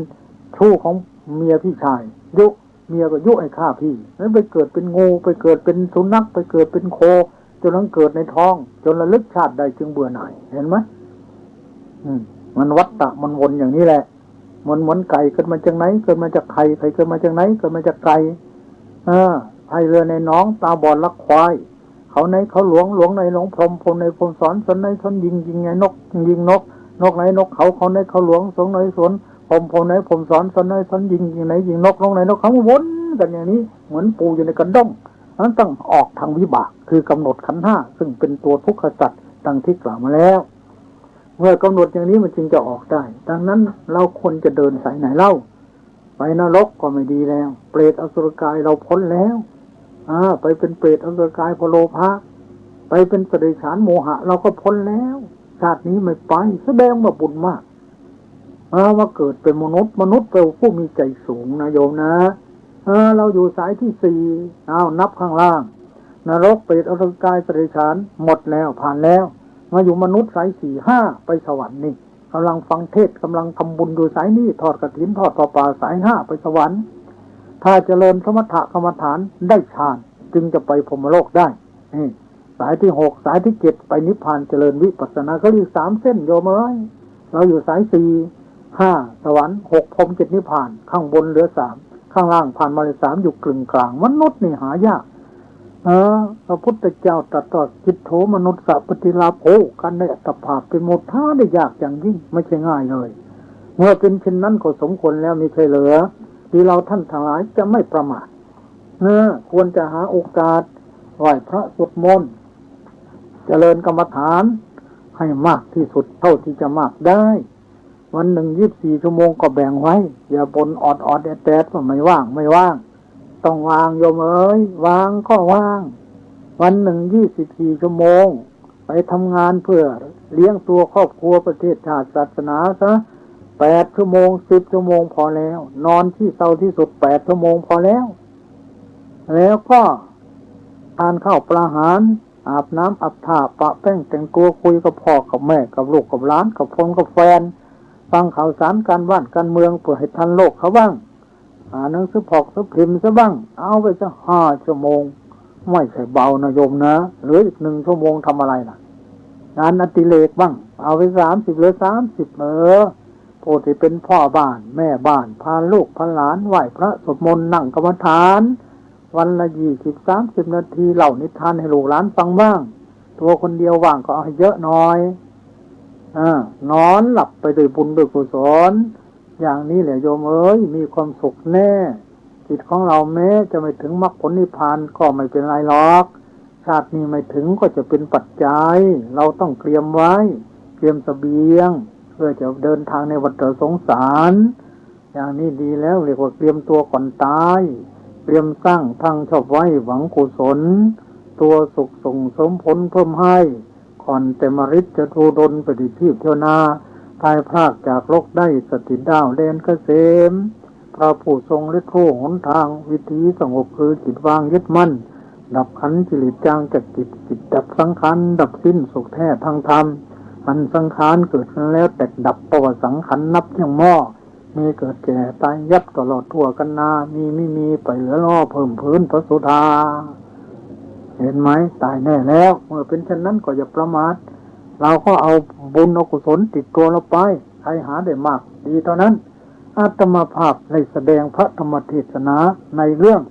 ชู้ของเมียพี่ชายยุเมียก็ยุให้ฆ่าพี่แล้วไปเกิดเป็นงูไปเกิดเป็นสุนัขไปเกิดเป็นโคจนทั้งเกิดในท้องจนระลึกชาติใดจึงเบื่อหน่ายเห็นไหมมันวัฏฏะมันวนอย่างนี้แหละมันเหมือนไก่เกิดมาจากไหนเกิดมาจากไข่เกิดมาจากไหนเกิดมาจากไก่ไผ่เรือในน้องตาบอดลักควายเขาในเขาหลวงในหลวงพรหมพรหมในพรหมสอนสนในสนยิงไงนกยิงนกในนกเขาในเขาหลวงสงในสวนพรหมในพรหมสอนสนในสนยิงไหนยิงนกในนกเขาวนกันอย่างนี้เหมือนปูอยู่ในกระด้งนั้นต้องออกทางวิบากคือกำหนดขันธ์5ซึ่งเป็นตัวทุกขสัตว์ดังที่กล่าวมาแล้วเมื่อกำหนดอย่างนี้มันจึงจะออกได้ดังนั้นเราควรจะเดินสายไหนเล่าไปนรกก็ไม่ดีแล้วเปรตอสุรกายเราพ้นแล้วไปเป็นเปรตอสุรกายพโลภะไปเป็นสติฉานโมหะเราก็พ้นแล้วชาตินี้ไม่ไปแสดงว่าบุญมากว่าเกิดเป็นมนุษย์เป็นผู้มีใจสูงนะโยมนะเราอยู่สายที่4นับข้างล่างนรกเปรตอสุรกายสติฉานหมดแล้วผ่านแล้วมาอยู่มนุษย์สาย4 5ไปสวรรค์นี่ กำลังฟังเทศกำลังทำบุญอยู่สายนี้ทอดกฐินทอดผ้าป่าสายห้าไปสวรรค์ถ้าเจริญสมถะกรรมฐานได้ฌานจึงจะไปพรหมโลกได้สายที่6สายที่7ไปนิพพานเจริญวิปัสสนาก็เรียก3เส้นโยมเอ้ยเราอยู่สาย4 5สวรรค์6พรหม7นิพพานข้างบนเหลือ3ข้างล่างผ่านมาเลย3อยู่กลึงกลางมนุษย์นี่หายากพระพุทธเจ้าตรัสว่าจิตโธมนุษย์สัพพติลาโภกันได้อัตภาพเป็นโมทาได้ยากอย่างยิ่งไม่ใช่ง่ายเลยเมื่อเป็นเช่นนั้นก็สมควรแล้วมีใช่เหลือที่เราท่านทั้งหลายจะไม่ประมาทควรจะหาโอกาสไหว้พระสวดมนต์เจริญกรรมฐานให้มากที่สุดเท่าที่จะมากได้วันหนึ่ง24 ชั่วโมงก็แบ่งไว้อย่าบ่นออดแอดว่าไม่ว่างต้องวางโยมเอ้ยวางก็วางวันหนึ่ง24 ชั่วโมงไปทำงานเพื่อเลี้ยงตัวครอบครัวประเทศชาติศาสนาซะ8 ชั่วโมง10 ชั่วโมงพอแล้วนอนที่เศร้าที่สุด8 ชั่วโมงพอแล้วก็ทานข้าวปลาอาหารอาบน้ำอาบท่าปะแป้งแต่งตัวคุยกับพ่อกับแม่กับลูกกับหลานกับพงกับแฟนฟังข่าวสารการบ้านการเมืองเพื่อให้ทันโลกเขาบ้างอ่านหนังสือพอกสือพิมพ์ซะบ้างเอาไปสัก5 ชั่วโมงไม่ใช่เบานะโยมนะเหลืออีก1 ชั่วโมงทำอะไรล่ะงานอดิเรกบ้างเอาไป30เหลือ30ผู้ที่เป็นพ่อบ้านแม่บ้านพาลูกพาหลานไหว้พระสวดมนต์นั่งกรรมฐานวันละ20-30 นาทีเล่านิทานให้ลูกหลานฟังบ้างตัวคนเดียวว่างก็เอาให้เยอะหน่อยนอนหลับไปด้วยบุญด้วยกุศลอย่างนี้แหละโยมเอ้ยมีความสุขแน่จิตของเราแม้จะไม่ถึงมรรคผลนิพพานก็ไม่เป็นไรหรอกชาตินี้ไม่ถึงก็จะเป็นปัจจัยเราต้องเตรียมไว้เตรียมเสบียงเพื่อจะเดินทางในวัฏสงสารอย่างนี้ดีแล้วเรียกว่าเตรียมตัวก่อนตายเตรียมสร้างทางชอบไว้หวังกุศลตัวสุขส่งสมผลเพิ่มให้ก่อนแต่มฤทธิ์จะทูดลปฏิทีปเทวนาตายพรากจากโลกได้สติดาวแดนเกษมพระผู้ทรงฤทธิ์รู้หนทางวิธีสงบคือจิตวางยึดมั่นดับขันธ์จิตจางจากจิตดับสังขารดับสิ้นสุขแท้ทางธรรมอันสังขารเกิดขึ้นแล้วแตกดับประวัติสังขารนับอย่างหม้อมีเกิดแก่ตายยับตลอดทั่วกันนามีไม่มีไปเหลือล่อเพิ่มพื้นพระสุธาเห็นไหมตายแน่แล้วเมื่อเป็นเช่นนั้นก็อย่าประมาทเราก็เอาบุญเอากุศลติดตัวเราไปใครหาได้มากดีเท่านั้นอาตมาภาพได้แสดงพระธรรมเทศนาในเรื่อง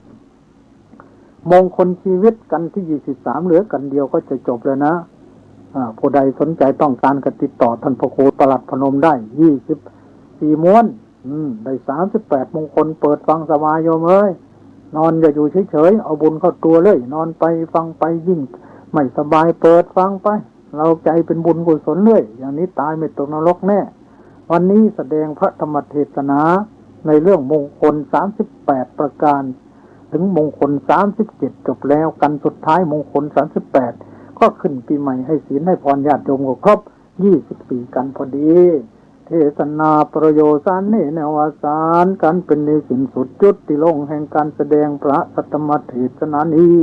มงคลชีวิตกันที่23เหลือกันเดียวก็จะจบแล้วนะผู้ใดสนใจต้องการก็ติดต่อท่านพระครูปลัดพนมได้24 ม้วนได้38 มงคลเปิดฟังสบายโยมเอ้ยนอนอย่าอยู่เฉยๆเอาบุญเข้าตัวเลยนอนไปฟังไปยิ่งไม่สบายเปิดฟังไปเราใจเป็นบุญกุศลเลยอย่างนี้ตายไม่ตกนรกแน่วันนี้แสดงพระธรรมเทศนาในเรื่องมงคล38 ประการถึงมงคล37จบแล้วกันสุดท้ายมงคล38ก็ขึ้นปีใหม่ให้ศีลให้พรญาติโยมก็ครบ24กันพอดีเทศนาประโยชน์สารเนนวสารการเป็นในสิ้นสุดจุดที่ลงแห่งการแสดงพระสัทธรรมเทศนานี้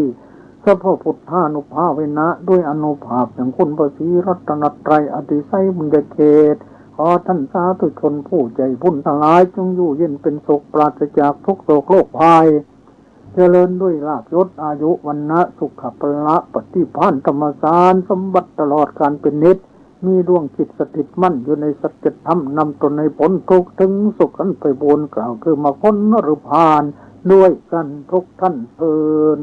สัพพพุทธานุภาเวนะด้วยอนุภาพแห่งคุณพระศรีรัตนตรัยอติไสยบุญญาเขตขอท่านสาธุชนผู้ใจบุญทั้งหลายจงอยู่เย็นเป็นสุขปราศจากทุกโศกโรคภัยเจริญด้วยลาภยศอายุวรรณะสุขภละปฏิภาณธรรมสารสมบัติตลอดการเป็นนิจมีดวงจิตสถิตมั่นอยู่ในสัจธรรมนำตนในผลทุกถึงสุขอันไปบนกล่าวคือมาพ้นนรพานด้วยกันทุกท่านเอิญ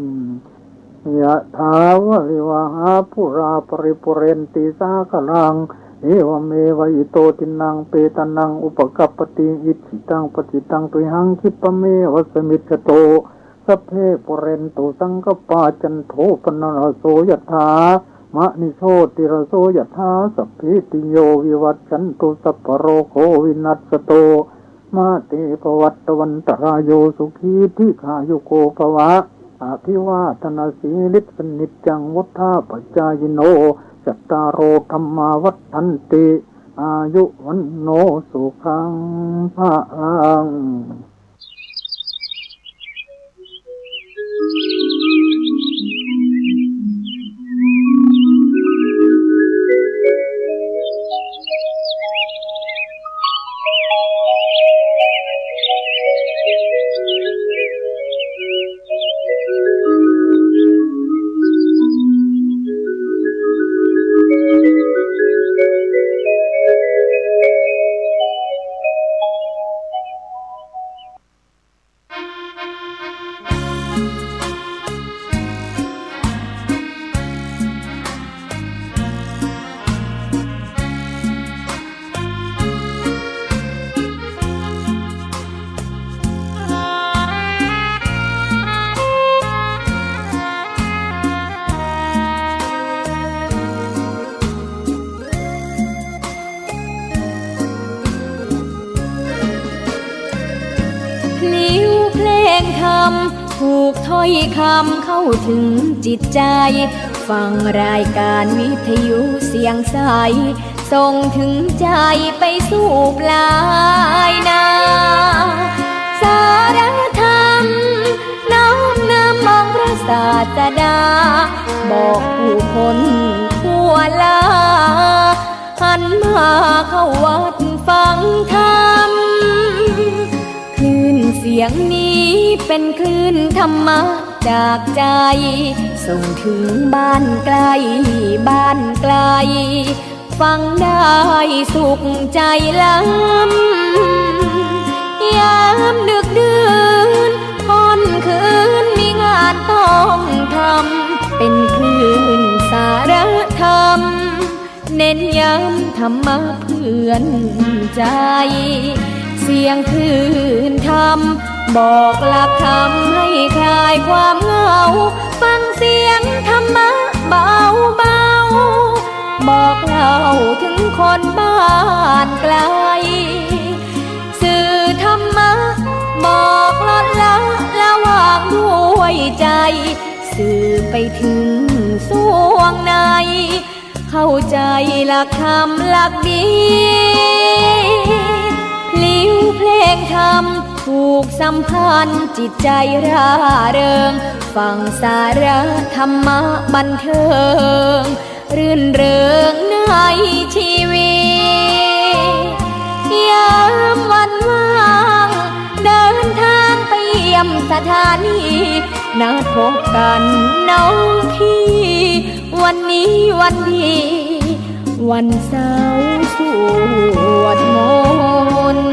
ยะถาวะริวหาปุราปริปุเรนติสาคลังเอวเมวะอิโตตินังเปตนังอุปกัปปติอิจิตังปจิตังตุหังคิปะเมวะสมิจฉโตสัพเพปุเรนตุสังกปาจันโทปนรโสยถามะนิโชติรโสยถาสัพพิติโยวิวัชชันตุสัพพโรโควินัสสโตมาเตปวัตตวันตรายโยสุขีทิขายุโกภวะอภิวาทนาสีลิสนิจจังวุฒาปัจจายโนจัตตารโอธรรมาวัฏันติอายุวันโนสุขังภะลัง พลิ้วเพลงธรรมถูกถ้อยคำเข้าถึงจิตใจฟังรายการวิทยุเสียงใสส่งถึงใจไปสู่ปลายนาสารธรรมน้อมนำมองพระศาสดาบอกผู้คนทั่วลาหันมาเข้าวัดฟังธรรมคลื่นเสียงนี้เป็นคลื่นธรรมะจากใจส่งถึงบ้านไกลบ้านไกลฟังได้สุขใจล้ำยามดึกดื่นค่ำคืนมีงานต้องทำเป็นคลื่นสารธรรมเน้นย้ำธรรมะเพื่อนใจเสียงคลื่นธรรมบอกหลักธรรมให้คลายความเหงาฟังเสียงธรรมะเบาเบาบอกเล่าถึงคนบ้านไกลสื่อธรรมะบอกลดละวางด้วยใจสื่อไปถึงสวงในเข้าใจหลักธรรมหลักดีพลิ้วเพลงธรรมผูกสัมพันธ์จิตใจร่าเริงฟังสาระธรรมะบันเทิงรื่นเริงในชีวิตยามวันว่างเดินทางไปเยี่ยมสถานีนัดพบกันน้องพี่วันนี้วันดีวันเสาร์สวดมนต์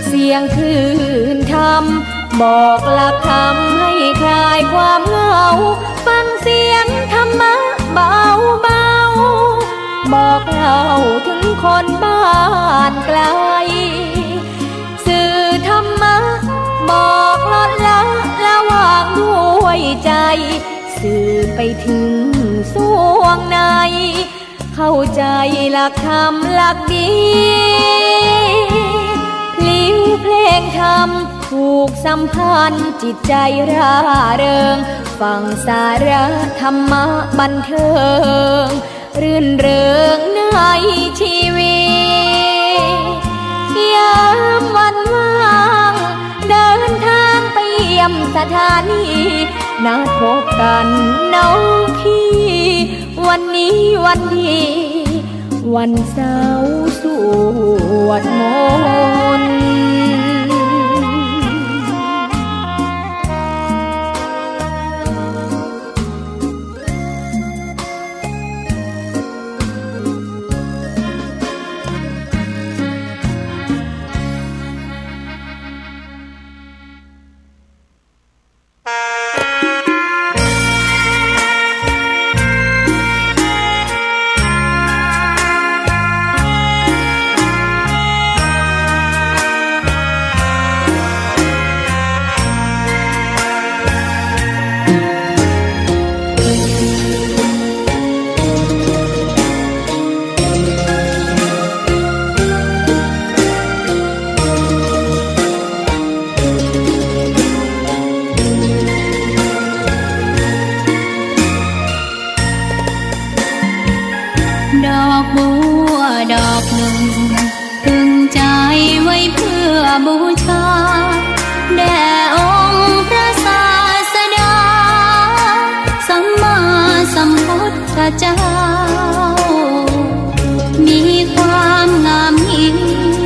เสียงคลื่นธรรมบอกหลักธรรมให้คลายความเหงาฟังเสียงธรรมะเบาเบาบอกเล่าถึงคนบ้านไกลสื่อธรรมะบอกลดละวางด้วยใจสื่อไปถึงสวงในเข้าใจหลักธรรมหลักดีพลิ้วเพลงธรรมผูกสัมพันธ์จิตใจร่าเริงฟังสาระธรรมะบันเทิงรื่นเริงในชีวิตยามวันว่างเดินทางไปเยี่ยมสถานีนัดพบกันน้องพี่วันนี้วันดีวันเสาร์สวดมนต์ดอกบัวดอกหนึ่งพึงใจไว้เพื่อบูชาแด่องค์พระศาสดาสัมมาสัมพุทธเจ้ามีความงามเ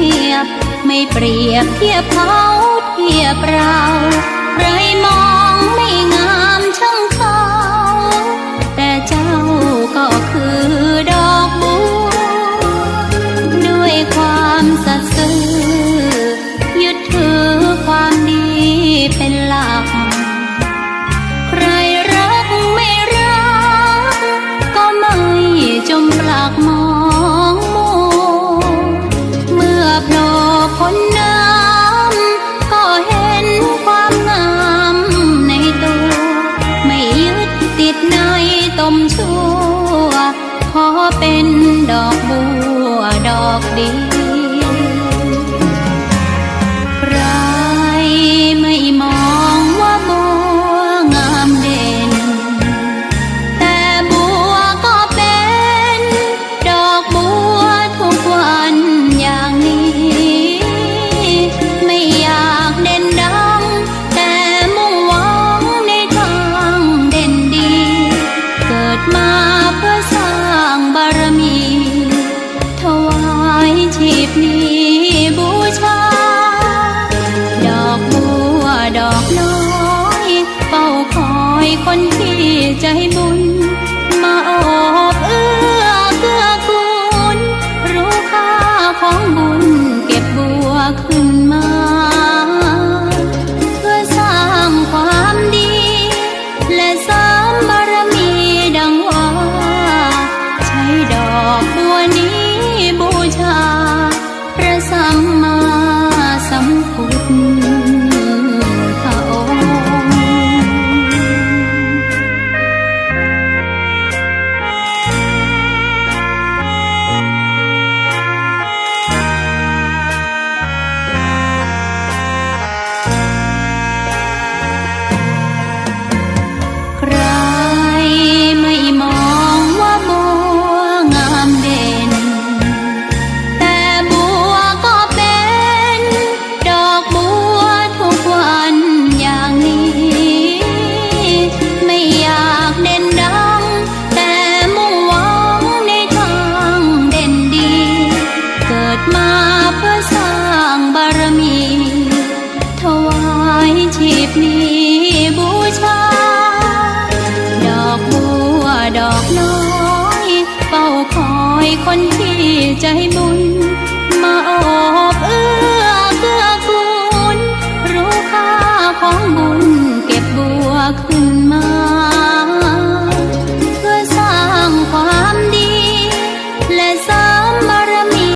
งียบไม่เปรียบเทียบเขาเทียบเราใครมองไม่งามช่างเขาแต่เจ้าก็คือดอกบัวด้วยความสัตย์ซื่อยึดถือความดีเป็นหลัก คนที่ใจบุญมาโอบเอื้อเกื้อกูลรู้ค่าของบุญเก็บบัวขึ้นมาเพื่อสร้างความดีและเสริมบารมีดังว่าใช้ดอกบัวนี้บูชาพระสัมมาสัมพุทธองค์ ใครไม่มองว่าบัวงามเด่นแต่บัวก็เป็นดอกบัวทุกวันอย่างนี้ไม่อยากเด่นดังแต่มุ่งหวังในทางเด่นดีเกิดมาเพื่อสร้างบารมีถวายชีพนี้บูชาดอกบัวดอกน้อยเฝ้าคอยคนที่ใจบุ